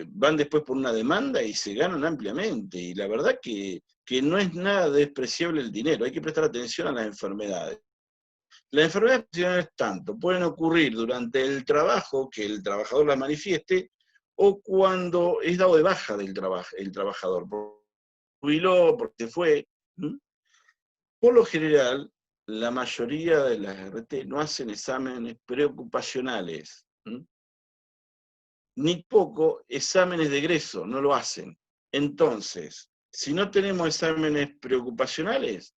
van después por una demanda y se ganan ampliamente. Y la verdad que no es nada despreciable el dinero, hay que prestar atención a las enfermedades. Las enfermedades profesionales tanto pueden ocurrir durante el trabajo, que el trabajador las manifieste, o cuando es dado de baja el trabajador. jubiló, porque se fue. Por lo general, la mayoría de las RT no hacen exámenes preocupacionales, ni poco exámenes de egreso, no lo hacen. Entonces, si no tenemos exámenes preocupacionales,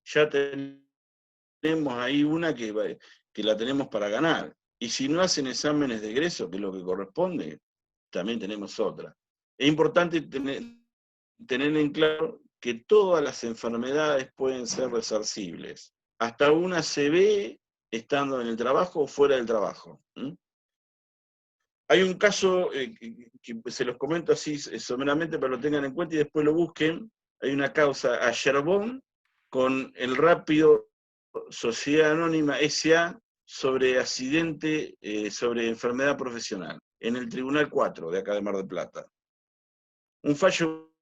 ya tenemos ahí una que la tenemos para ganar. Y si no hacen exámenes de egreso, que es lo que corresponde, también tenemos otra. Es importante tener en claro que todas las enfermedades pueden ser resarcibles. Hasta una se ve estando en el trabajo o fuera del trabajo. Hay un caso que se los comento así someramente para que lo tengan en cuenta y después lo busquen. Hay una causa a Yerbón con el Rápido Sociedad Anónima S.A. sobre accidente, sobre enfermedad profesional, en el Tribunal 4 de acá de Mar del Plata. Un fallo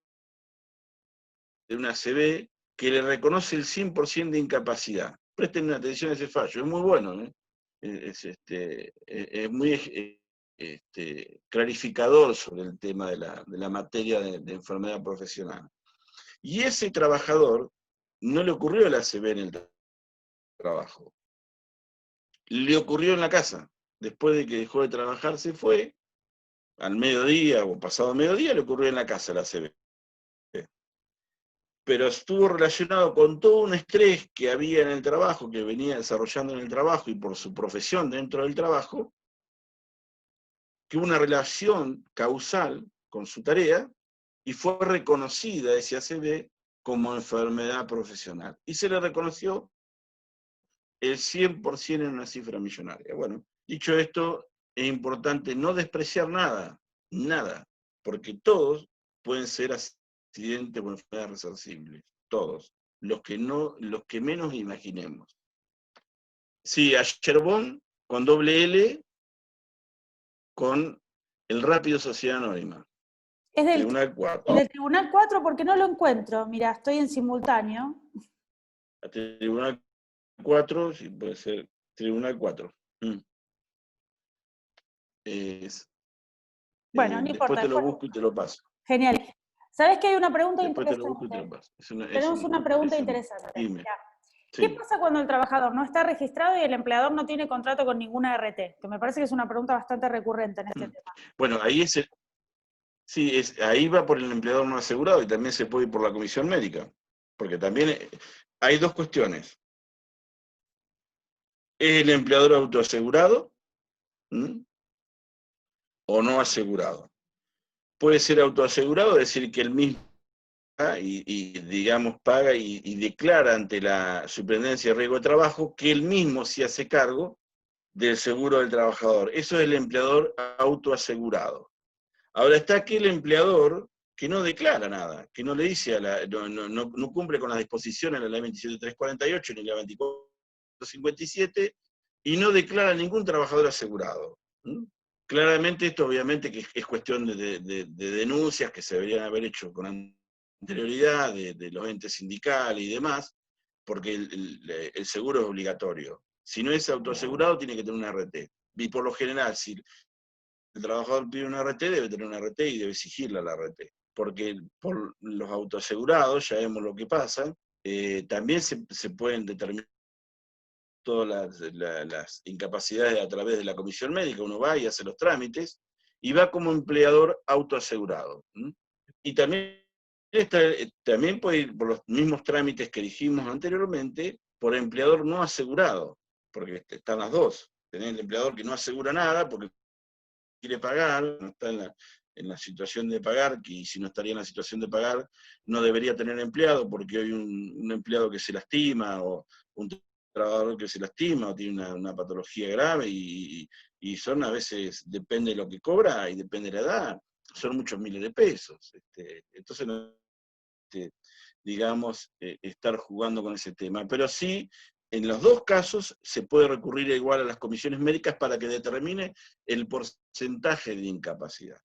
de una ACB que le reconoce el 100% de incapacidad. Presten atención a ese fallo, es muy bueno, es muy clarificador sobre el tema de la materia de enfermedad profesional. Y ese trabajador no le ocurrió la ACB en el trabajo, le ocurrió en la casa. Después de que dejó de trabajar se fue, al mediodía o pasado mediodía le ocurrió en la casa la ACB. Pero estuvo relacionado con todo un estrés que había en el trabajo, que venía desarrollando en el trabajo y por su profesión dentro del trabajo, que hubo una relación causal con su tarea y fue reconocida ese ACV como enfermedad profesional. Y se le reconoció el 100% en una cifra millonaria. Bueno, dicho esto, es importante no despreciar nada, nada, porque todos pueden ser accidentes o enfermedades resarcibles, todos, los que menos imaginemos. Sí, a Yerbón con doble L, con el Rápido Sociedad Anónima. Es del Tribunal 4. Del Tribunal 4 porque no lo encuentro. Mira, estoy en simultáneo. Tribunal 4, sí, puede ser Tribunal 4. Bueno, no después importa. te lo busco y te lo paso. Genial. ¿Sabes que hay una pregunta Después interesante? te lo busco y te lo paso. Tenemos una pregunta interesante. Dime. ¿Qué Sí. pasa cuando el trabajador no está registrado y el empleador no tiene contrato con ninguna RT? Que me parece que es una pregunta bastante recurrente en este tema. Bueno, ahí ahí va por el empleador no asegurado y también se puede ir por la comisión médica. Porque también hay dos cuestiones. ¿Es el empleador autoasegurado o no asegurado? Puede ser autoasegurado, es decir, que él mismo digamos, paga y declara ante la Superintendencia de Riesgo de Trabajo que él mismo se hace cargo del seguro del trabajador. Eso es el empleador autoasegurado. Ahora está aquel empleador que no declara nada, que no le dice, no cumple con las disposiciones de la ley 27348 ni la 2457 y no declara ningún trabajador asegurado. Claramente esto obviamente que es cuestión de denuncias que se deberían haber hecho con anterioridad de los entes sindicales y demás, porque el seguro es obligatorio. Si no es autoasegurado, tiene que tener una RT. Y por lo general, si el trabajador pide una RT, debe tener una RT y debe exigirla la RT. Porque por los autoasegurados, ya vemos lo que pasa, también se pueden determinar todas las incapacidades a través de la comisión médica. Uno va y hace los trámites y va como empleador autoasegurado. Y también puede ir por los mismos trámites que dijimos anteriormente, por empleador no asegurado, porque están las dos. Tenés el empleador que no asegura nada porque quiere pagar, no está en la situación de pagar, y si no estaría en la situación de pagar, no debería tener empleado, porque hoy un empleado que se lastima, o un trabajador que se lastima, o tiene una patología grave, y son a veces, depende de lo que cobra, y depende de la edad, son muchos miles de pesos. Entonces, digamos, estar jugando con ese tema. Pero sí, en los dos casos se puede recurrir igual a las comisiones médicas para que determine el porcentaje de incapacidad.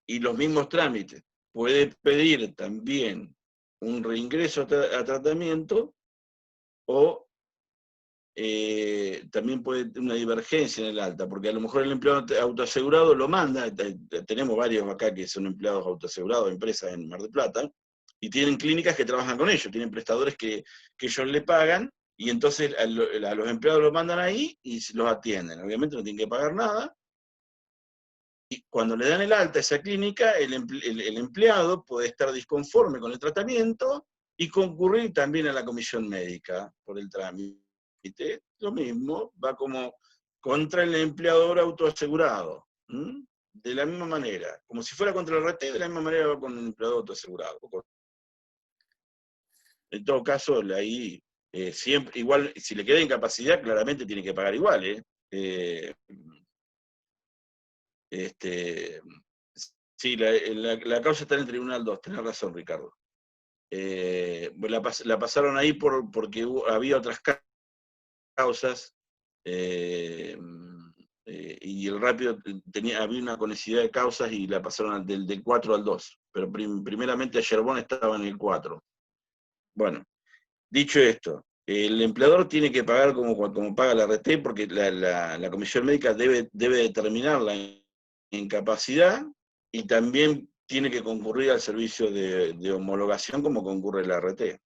Y los mismos trámites. Puede pedir también un reingreso a tratamiento o también puede tener una divergencia en el alta, porque a lo mejor el empleado autoasegurado lo manda, tenemos varios acá que son empleados autoasegurados, empresas en Mar del Plata, Y tienen clínicas que trabajan con ellos, tienen prestadores que ellos le pagan, y entonces a los empleados los mandan ahí y los atienden. Obviamente no tienen que pagar nada. Y cuando le dan el alta a esa clínica, el empleado puede estar disconforme con el tratamiento y concurrir también a la comisión médica por el trámite. Lo mismo, va como contra el empleador autoasegurado. De la misma manera. Como si fuera contra el RT, de la misma manera va con el empleador autoasegurado. En todo caso, ahí siempre, igual, si le queda incapacidad, claramente tiene que pagar igual, sí, la causa está en el Tribunal 2, tenés razón, Ricardo. La pasaron ahí porque había otras causas, y el rápido había una conexidad de causas y la pasaron del 4 al 2, pero primeramente a Yerbón estaba en el 4. Bueno, dicho esto, el empleador tiene que pagar como paga la RT, porque la comisión médica debe determinar la incapacidad y también tiene que concurrir al servicio de homologación como concurre la RT.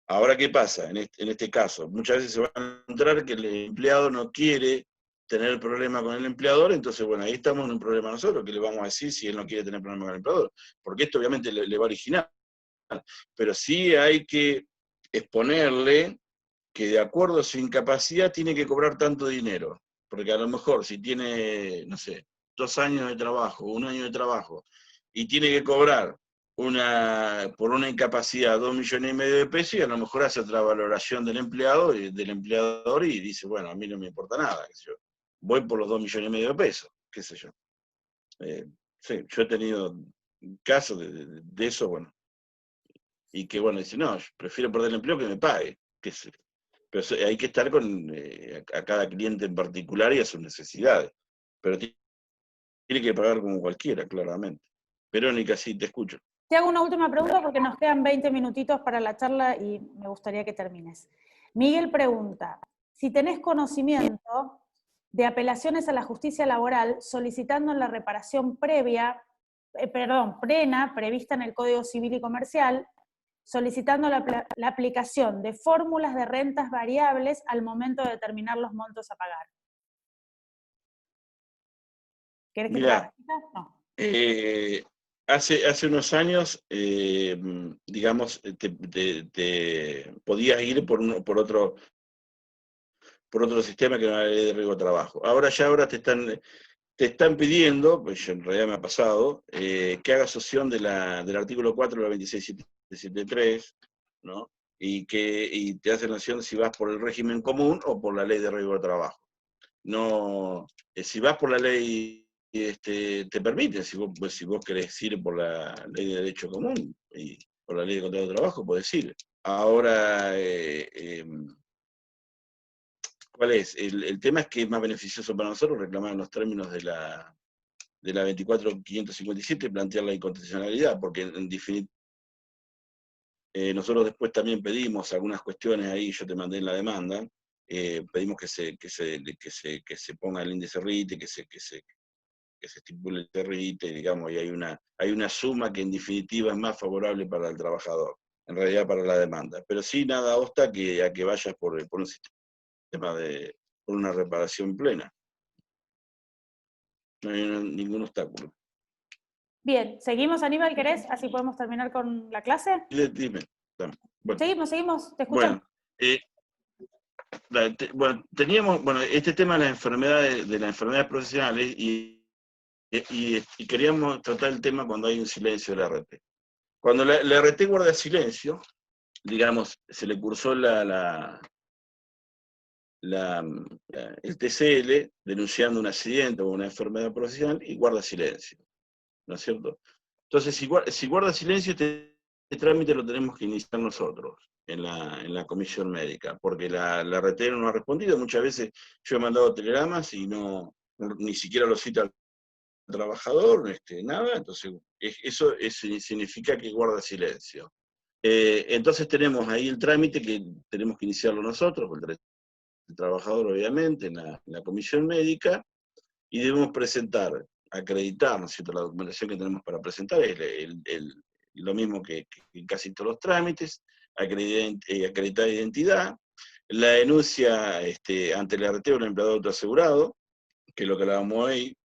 Ahora, ¿qué pasa en este caso? Muchas veces se va a encontrar que el empleado no quiere tener problema con el empleador, entonces, bueno, ahí estamos en un problema nosotros, que le vamos a decir si él no quiere tener problema con el empleador, porque esto obviamente le va a originar. Pero sí hay que exponerle que de acuerdo a su incapacidad tiene que cobrar tanto dinero, porque a lo mejor si tiene, no sé, 2 años de trabajo, 1 año de trabajo, y tiene que cobrar por una incapacidad 2,5 millones de pesos, y a lo mejor hace otra valoración del empleado y del empleador y dice, bueno, a mí no me importa nada, qué sé yo, voy por los 2,5 millones de pesos, qué sé yo. Sí, yo he tenido casos de eso, bueno, y que bueno, dice, no, yo prefiero perder el empleo que me pague, qué sé yo. Pero hay que estar con a cada cliente en particular y a sus necesidades. Pero tiene que pagar como cualquiera, claramente. Verónica, sí, te escucho. Te hago una última pregunta porque nos quedan 20 minutitos para la charla y me gustaría que termines. Miguel pregunta, si tenés conocimiento de apelaciones a la justicia laboral solicitando la reparación plena, prevista en el Código Civil y Comercial, solicitando la aplicación de fórmulas de rentas variables al momento de determinar los montos a pagar. ¿Querés que te la repita? No. Hace unos años, digamos, te podías ir por otro sistema que era la ley de riesgo de trabajo. Ahora te están pidiendo, pues en realidad me ha pasado, que hagas opción del artículo 4 de la 26773, ¿no? Y te hacen la opción si vas por el régimen común o por la ley de riesgo de trabajo. No, si vas por la ley, te permiten, si vos querés ir por la ley de derecho común y por la ley de contrato de trabajo, podés ir. Ahora, ¿cuál es? El tema es que es más beneficioso para nosotros reclamar en los términos de la 24.557 y plantear la inconstitucionalidad, porque en definitiva nosotros después también pedimos algunas cuestiones ahí, yo te mandé en la demanda, pedimos que se ponga el índice RITE, que se estipule el RITE, digamos, y hay una suma que en definitiva es más favorable para el trabajador, en realidad para la demanda. Pero sí nada obsta a que vayas por un sistema por una reparación plena. No hay ningún obstáculo. Bien, ¿seguimos, Aníbal, querés? Así podemos terminar con la clase. Dime. Bueno, Seguimos, te escuchamos. Teníamos, este tema de las enfermedades, profesionales, y queríamos tratar el tema cuando hay un silencio de la RT. Cuando la RT guarda silencio, digamos, se le cursó el TCL denunciando un accidente o una enfermedad profesional y guarda silencio, ¿no es cierto? Entonces, si guarda silencio, este trámite lo tenemos que iniciar nosotros en la comisión médica, porque la RT no nos ha respondido. Muchas veces yo he mandado telegramas y ni siquiera lo cita el trabajador, nada, entonces eso significa que guarda silencio. Entonces tenemos ahí el trámite que tenemos que iniciarlo nosotros, el trabajador obviamente, en la comisión médica, y debemos acreditar, ¿no es cierto? La documentación que tenemos para presentar es lo mismo que en casi todos los trámites, acreditar identidad, la denuncia ante el RT o el empleador autoasegurado, que es lo que hablábamos hoy,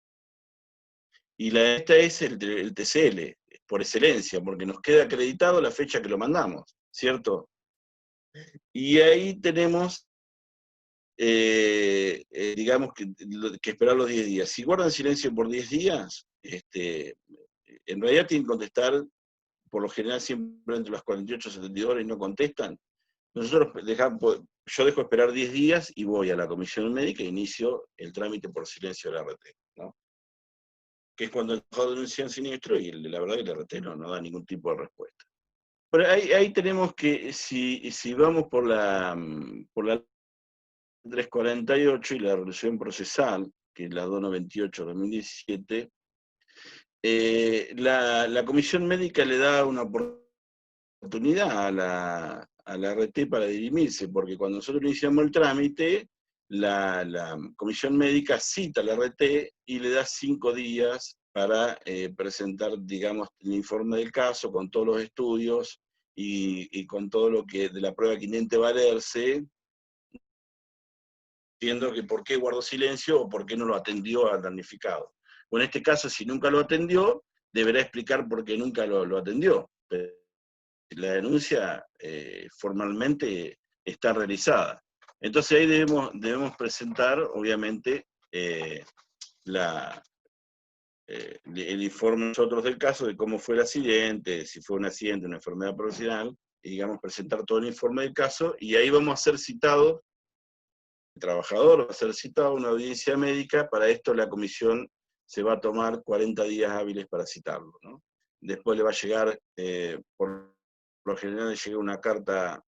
y esta es el TCL, por excelencia, porque nos queda acreditado la fecha que lo mandamos, ¿cierto? Y ahí tenemos, digamos, que esperar los 10 días. Si guardan silencio por 10 días, en realidad tienen que contestar, por lo general siempre entre las 48 y 72 horas y no contestan. Nosotros yo dejo esperar 10 días y voy a la comisión médica e inicio el trámite por silencio del RT, ¿no? Que es cuando el trabajador denuncia un siniestro y la verdad que el RT no da ningún tipo de respuesta. Pero ahí tenemos que, si vamos por la 348 y la resolución procesal, que es la 298-2017, la comisión médica le da una oportunidad a la RT para dirimirse, porque cuando nosotros iniciamos el trámite, la comisión médica cita a la RT y le da 5 días para presentar, digamos, el informe del caso con todos los estudios y con todo lo que de la prueba que intente valerse, viendo que por qué guardó silencio o por qué no lo atendió al damnificado. O en este caso, si nunca lo atendió, deberá explicar por qué nunca lo atendió. Pero la denuncia formalmente está realizada. Entonces ahí debemos presentar, obviamente, el informe nosotros del caso, de cómo fue el accidente, si fue un accidente, una enfermedad profesional, y digamos, presentar todo el informe del caso, y ahí vamos a ser citados, el trabajador va a ser citado a una audiencia médica. Para esto la comisión se va a tomar 40 días hábiles para citarlo, ¿no? Después le va a llegar, por lo general le llega una carta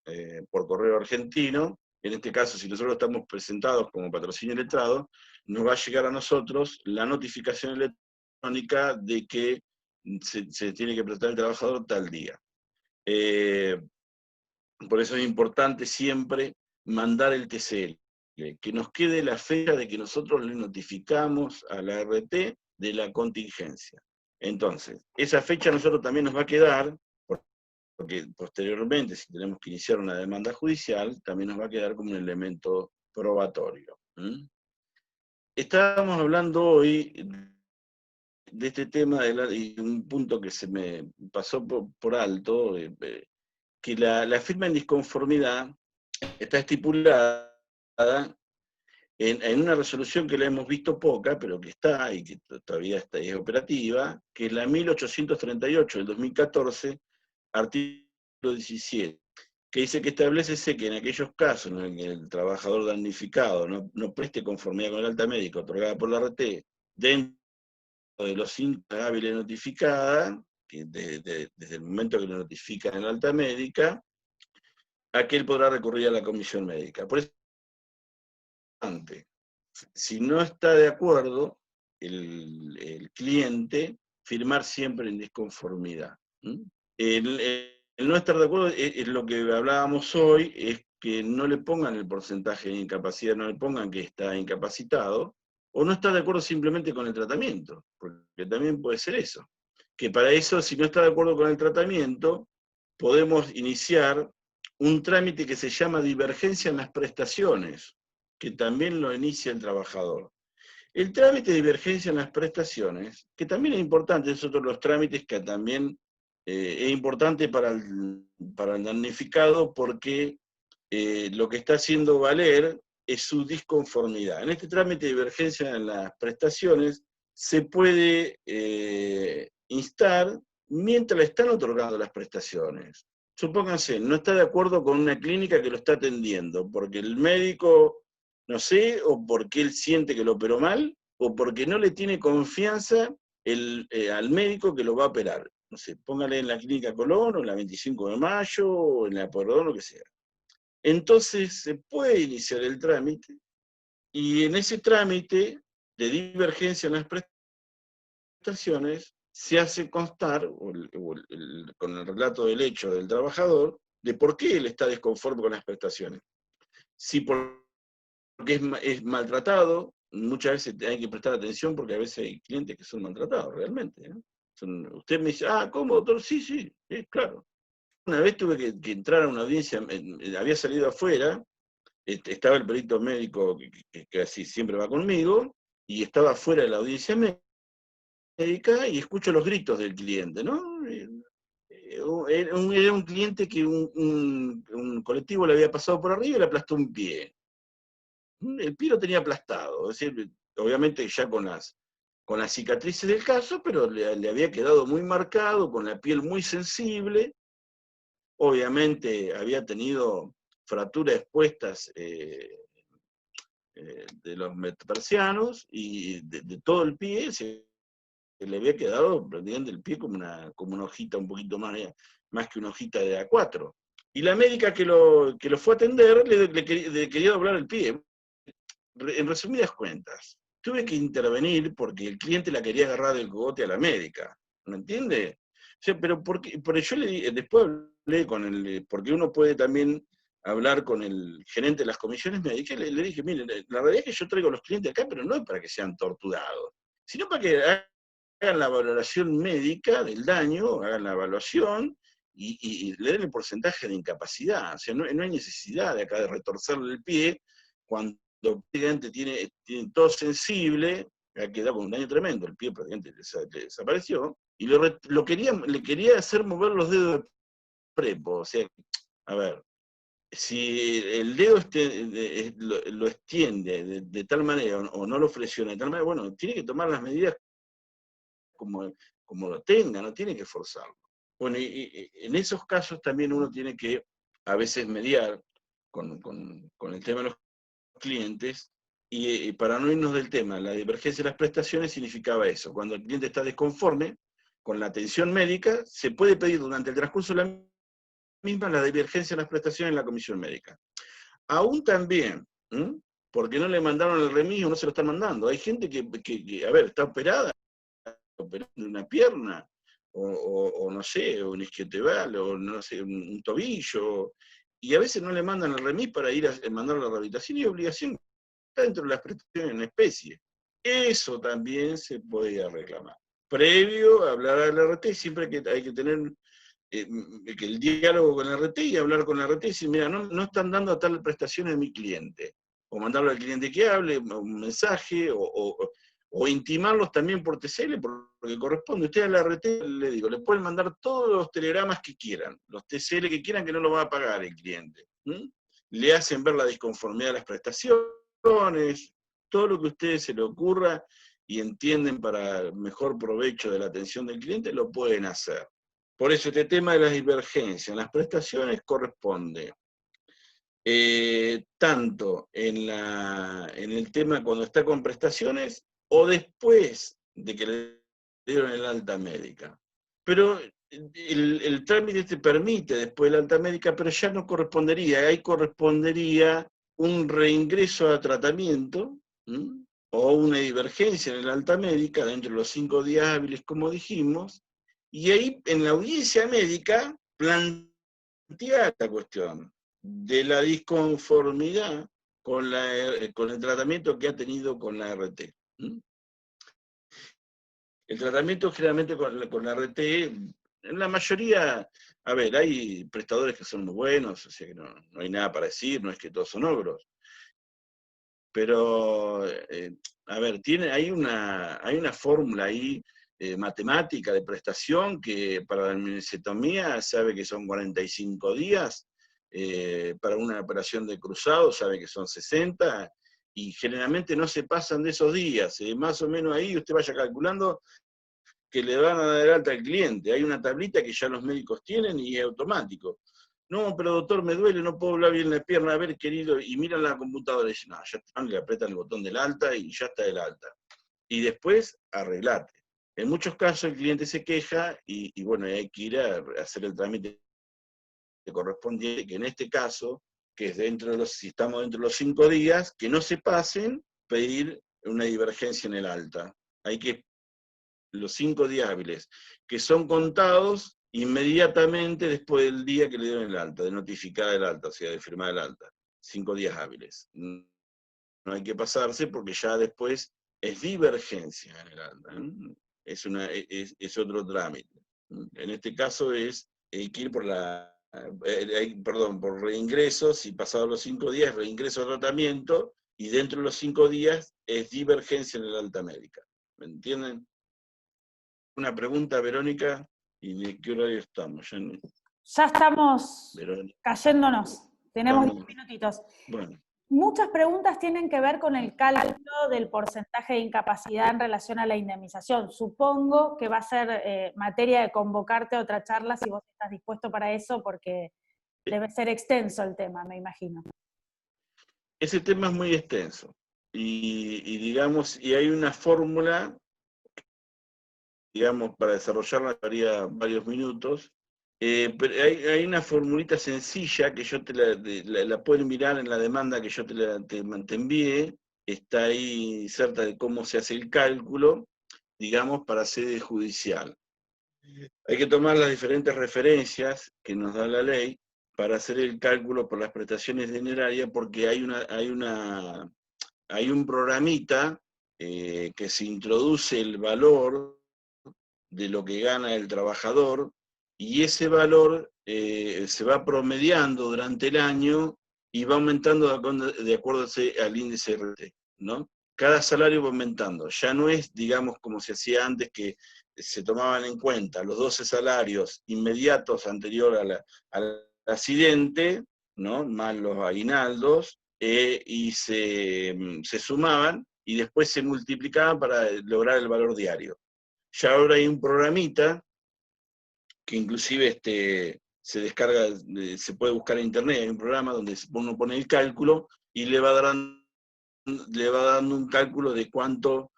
por correo argentino. En este caso, si nosotros estamos presentados como patrocinio letrado, nos va a llegar a nosotros la notificación electrónica de que se tiene que presentar el trabajador tal día. Por eso es importante siempre mandar el TCL, que nos quede la fecha de que nosotros le notificamos a la RT de la contingencia. Entonces, esa fecha a nosotros también nos va a quedar, porque posteriormente, si tenemos que iniciar una demanda judicial, también nos va a quedar como un elemento probatorio. Estábamos hablando hoy de este tema, y un punto que se me pasó por alto, que la firma en disconformidad está estipulada en una resolución que la hemos visto poca, pero que está y que todavía es operativa, que es la 1838 del 2014, artículo 17, que dice que establecese que en aquellos casos en que el trabajador damnificado no preste conformidad con el alta médica otorgada por la RT dentro de los 5 hábiles notificada, que desde el momento que lo notifican en el alta médica, aquel podrá recurrir a la comisión médica. Por eso, si no está de acuerdo el cliente, firmar siempre en disconformidad. El no estar de acuerdo es lo que hablábamos hoy, es que no le pongan el porcentaje de incapacidad, no le pongan que está incapacitado, o no está de acuerdo simplemente con el tratamiento, porque también puede ser eso. Que para eso, si no está de acuerdo con el tratamiento, podemos iniciar un trámite que se llama divergencia en las prestaciones, que también lo inicia el trabajador. El trámite de divergencia en las prestaciones, que también es importante, es otro de los trámites que también es importante para el damnificado, porque lo que está haciendo valer es su disconformidad. En este trámite de divergencia en las prestaciones se puede instar mientras le están otorgando las prestaciones. Supónganse, no está de acuerdo con una clínica que lo está atendiendo, porque el médico, no sé, o porque él siente que lo operó mal, o porque no le tiene confianza al médico que lo va a operar. No sé, póngale en la Clínica Colón, o en la 25 de Mayo, o en la Pueyrredón, lo que sea. Entonces se puede iniciar el trámite, y en ese trámite de divergencia en las prestaciones se hace constar, con el relato del hecho del trabajador, de por qué él está desconforme con las prestaciones. Si porque es maltratado, muchas veces hay que prestar atención porque a veces hay clientes que son maltratados realmente, ¿no? Usted me dice, ¿cómo, doctor? Sí, sí, claro. Una vez tuve que entrar a una audiencia, había salido afuera, estaba el perito médico que así siempre va conmigo, y estaba afuera de la audiencia médica y escucho los gritos del cliente, ¿no? Era un cliente que un colectivo le había pasado por arriba y le aplastó un pie. El pie lo tenía aplastado, es decir, obviamente ya con las cicatrices del caso, pero le había quedado muy marcado, con la piel muy sensible. Obviamente había tenido fracturas expuestas de los metatarsianos y de todo el pie, le había quedado prácticamente el pie como una hojita un poquito más que una hojita de A4. Y la médica que lo fue a atender le quería doblar el pie. En resumidas cuentas, tuve que intervenir porque el cliente la quería agarrar del cogote a la médica. ¿Me entiende? O sea, pero porque yo después hablé porque uno puede también hablar con el gerente de las comisiones médicas, le dije, mire, la realidad es que yo traigo a los clientes acá, pero no es para que sean torturados, sino para que hagan la valoración médica del daño, hagan la evaluación y le den el porcentaje de incapacidad. O sea, no hay necesidad de acá de retorcerle el pie cuando prácticamente tiene todo sensible, ha quedado con un daño tremendo, el pie prácticamente le desapareció, y le quería hacer mover los dedos de prepo. O sea, a ver, si el dedo lo extiende de tal manera o no lo flexiona de tal manera, bueno, tiene que tomar las medidas como lo tenga, no tiene que forzarlo. Bueno, y en esos casos también uno tiene que a veces mediar con el tema de los clientes, y para no irnos del tema, la divergencia de las prestaciones significaba eso. Cuando el cliente está desconforme con la atención médica, se puede pedir durante el transcurso de la misma la divergencia de las prestaciones en la comisión médica. Aún también, porque no le mandaron el remis o no se lo están mandando. Hay gente que a ver, está operada de una pierna, o no sé, o un isquiotibial, o no sé, un tobillo, y a veces no le mandan el remis para ir a mandar a la rehabilitación, y obligación está dentro de las prestaciones en especie. Eso también se podía reclamar. Previo a hablar al RT, siempre hay que tener que el diálogo con el RT y hablar con el RT y decir, mira, no están dando a tal prestación a mi cliente. O mandarlo al cliente que hable, un mensaje, o intimarlos también por TCL, porque corresponde. Usted al RT, le digo, le pueden mandar todos los telegramas que quieran, los TCL que quieran, que no lo va a pagar el cliente. Le hacen ver la disconformidad de las prestaciones, todo lo que a ustedes se le ocurra y entienden para mejor provecho de la atención del cliente, lo pueden hacer. Por eso este tema de las divergencias en las prestaciones corresponde tanto en el tema cuando está con prestaciones o después de que le dieron el alta médica. Pero el trámite te permite después del alta médica, pero ya no correspondería, ahí correspondería un reingreso a tratamiento, o una divergencia en el alta médica dentro de los 5 días hábiles, como dijimos, y ahí en la audiencia médica plantea esta cuestión de la disconformidad con el tratamiento que ha tenido con la RT. El tratamiento generalmente con la RT, en la mayoría, a ver, hay prestadores que son muy buenos, o sea que no hay nada para decir, no es que todos son ogros. Pero, a ver, hay una fórmula ahí matemática de prestación que para la meningocetomía sabe que son 45 días, para una operación de cruzado sabe que son 60, y generalmente no se pasan de esos días. Más o menos ahí usted vaya calculando que le van a dar alta al cliente. Hay una tablita que ya los médicos tienen y es automático. No, pero doctor, me duele, no puedo hablar bien la pierna, a ver, querido, y miran la computadora y dicen, no, ya están, le apretan el botón del alta y ya está el alta. Y después, arreglate. En muchos casos el cliente se queja y bueno, hay que ir a hacer el trámite correspondiente, que en este caso, que es si estamos dentro de los 5 días, que no se pasen, pedir una divergencia en el alta. Hay que los 5 días hábiles, que son contados inmediatamente después del día que le dieron el alta, de notificar el alta, o sea, de firmar el alta. 5 días hábiles. No hay que pasarse porque ya después es divergencia en el alta. es otro trámite. En este caso hay que ir por por reingresos, y pasados los 5 días, reingreso al tratamiento, y dentro de los 5 días es divergencia en el alta médica. ¿Me entienden? Una pregunta, Verónica, ¿y de qué horario estamos? Ya estamos Verónica, cayéndonos, tenemos estamos, 10 minutitos. bueno. Muchas preguntas tienen que ver con el cálculo del porcentaje de incapacidad en relación a la indemnización. Supongo que va a ser materia de convocarte a otra charla si vos estás dispuesto para eso, porque debe ser extenso el tema, me imagino. Ese tema es muy extenso. Digamos, y hay una fórmula, digamos, para desarrollarla haría varios minutos, pero hay una formulita sencilla que yo la pueden mirar en la demanda que yo te envié, está ahí cerca de cómo se hace el cálculo, digamos, para sede judicial. Hay que tomar las diferentes referencias que nos da la ley para hacer el cálculo por las prestaciones dinerarias, porque hay un programita que se introduce el valor de lo que gana el trabajador, y ese valor se va promediando durante el año y va aumentando de acuerdo al índice RT, ¿no? Cada salario va aumentando. Ya no es, digamos, como se hacía antes, que se tomaban en cuenta los 12 salarios inmediatos anterior al accidente, ¿no? Más los aguinaldos, y se sumaban y después se multiplicaban para lograr el valor diario. Ya ahora hay un programita que inclusive se descarga, se puede buscar en internet, hay un programa donde uno pone el cálculo y le va dando un cálculo de cuánto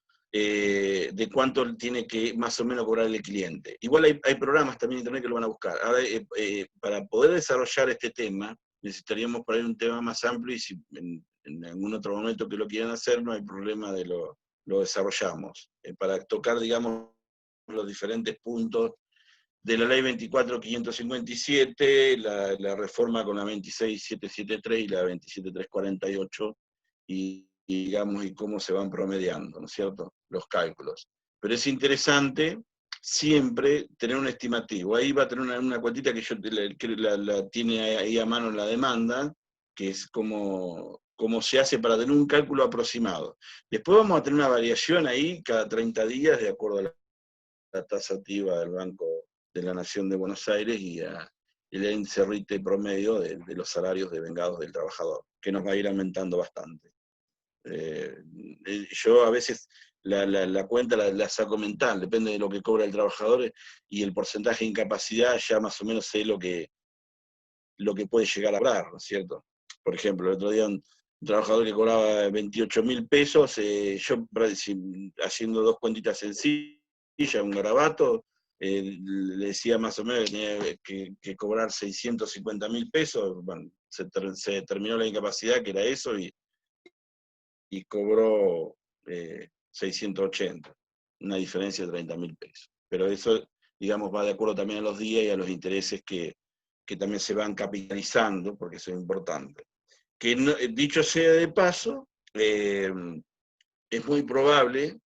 tiene que más o menos cobrar el cliente. Igual hay programas también en internet que lo van a buscar. Ahora, para poder desarrollar este tema, necesitaríamos por ahí un tema más amplio, y si en algún otro momento que lo quieran hacer, no hay problema lo desarrollamos. Para tocar, digamos, los diferentes puntos de la ley 24.557, la reforma con la 26.773 y la 27.348, digamos, y cómo se van promediando, ¿no es cierto?, los cálculos. Pero es interesante siempre tener un estimativo. Ahí va a tener una cuantita que la tiene ahí a mano en la demanda, que es cómo se hace para tener un cálculo aproximado. Después vamos a tener una variación ahí cada 30 días de acuerdo a la tasativa del Banco de la Nación de Buenos Aires y el índice RITE promedio de los salarios devengados del trabajador, que nos va a ir aumentando bastante. Yo a veces la cuenta la saco mental, depende de lo que cobra el trabajador y el porcentaje de incapacidad, ya más o menos sé lo que puede llegar a cobrar, ¿no es cierto? Por ejemplo, el otro día un trabajador que cobraba 28.000 pesos, yo haciendo dos cuentitas sencillas, un garabato, le decía más o menos que tenía que cobrar 650.000 pesos, bueno, se terminó la incapacidad, que era eso, y cobró 680, una diferencia de 30.000 pesos. Pero eso, digamos, va de acuerdo también a los días y a los intereses que también se van capitalizando, porque eso es importante. Que no, dicho sea de paso, es muy probable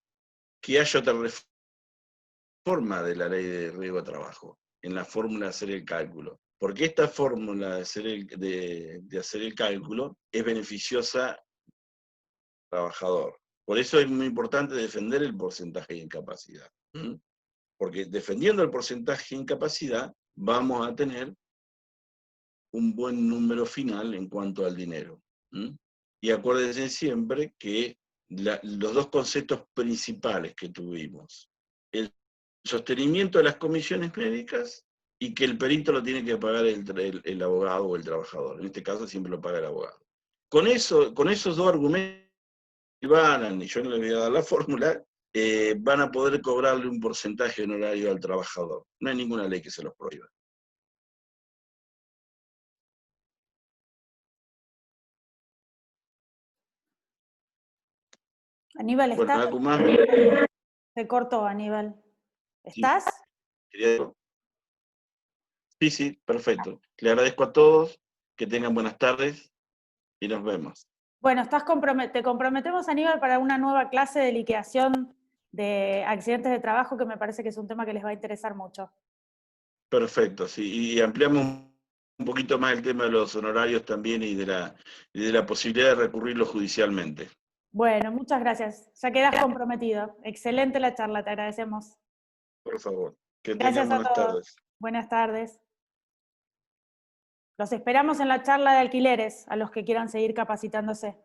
que haya otra reforma de la ley de riesgo de trabajo, en la fórmula de hacer el cálculo. Porque esta fórmula de hacer el cálculo es beneficiosa al trabajador. Por eso es muy importante defender el porcentaje de incapacidad. Porque defendiendo el porcentaje de incapacidad, vamos a tener un buen número final en cuanto al dinero. Y acuérdense siempre que los dos conceptos principales que tuvimos, el sostenimiento de las comisiones médicas y que el perito lo tiene que pagar el abogado o el trabajador. En este caso siempre lo paga el abogado. Con esos dos argumentos, y yo no les voy a dar la fórmula, van a poder cobrarle un porcentaje honorario al trabajador. No hay ninguna ley que se los prohíba. Aníbal, ¿estás? Bueno, algo más. Se cortó, Aníbal. ¿Estás? Sí, sí, perfecto. Le agradezco a todos, que tengan buenas tardes y nos vemos. Bueno, te comprometemos, Aníbal, para una nueva clase de liquidación de accidentes de trabajo, que me parece que es un tema que les va a interesar mucho. Perfecto, sí. Y ampliamos un poquito más el tema de los honorarios también y de la posibilidad de recurrirlo judicialmente. Bueno, muchas gracias. Ya quedas comprometido. Excelente la charla, te agradecemos. Por favor, que tengan Gracias a buenas todos. tardes. Buenas tardes. Los esperamos en la charla de alquileres, a los que quieran seguir capacitándose.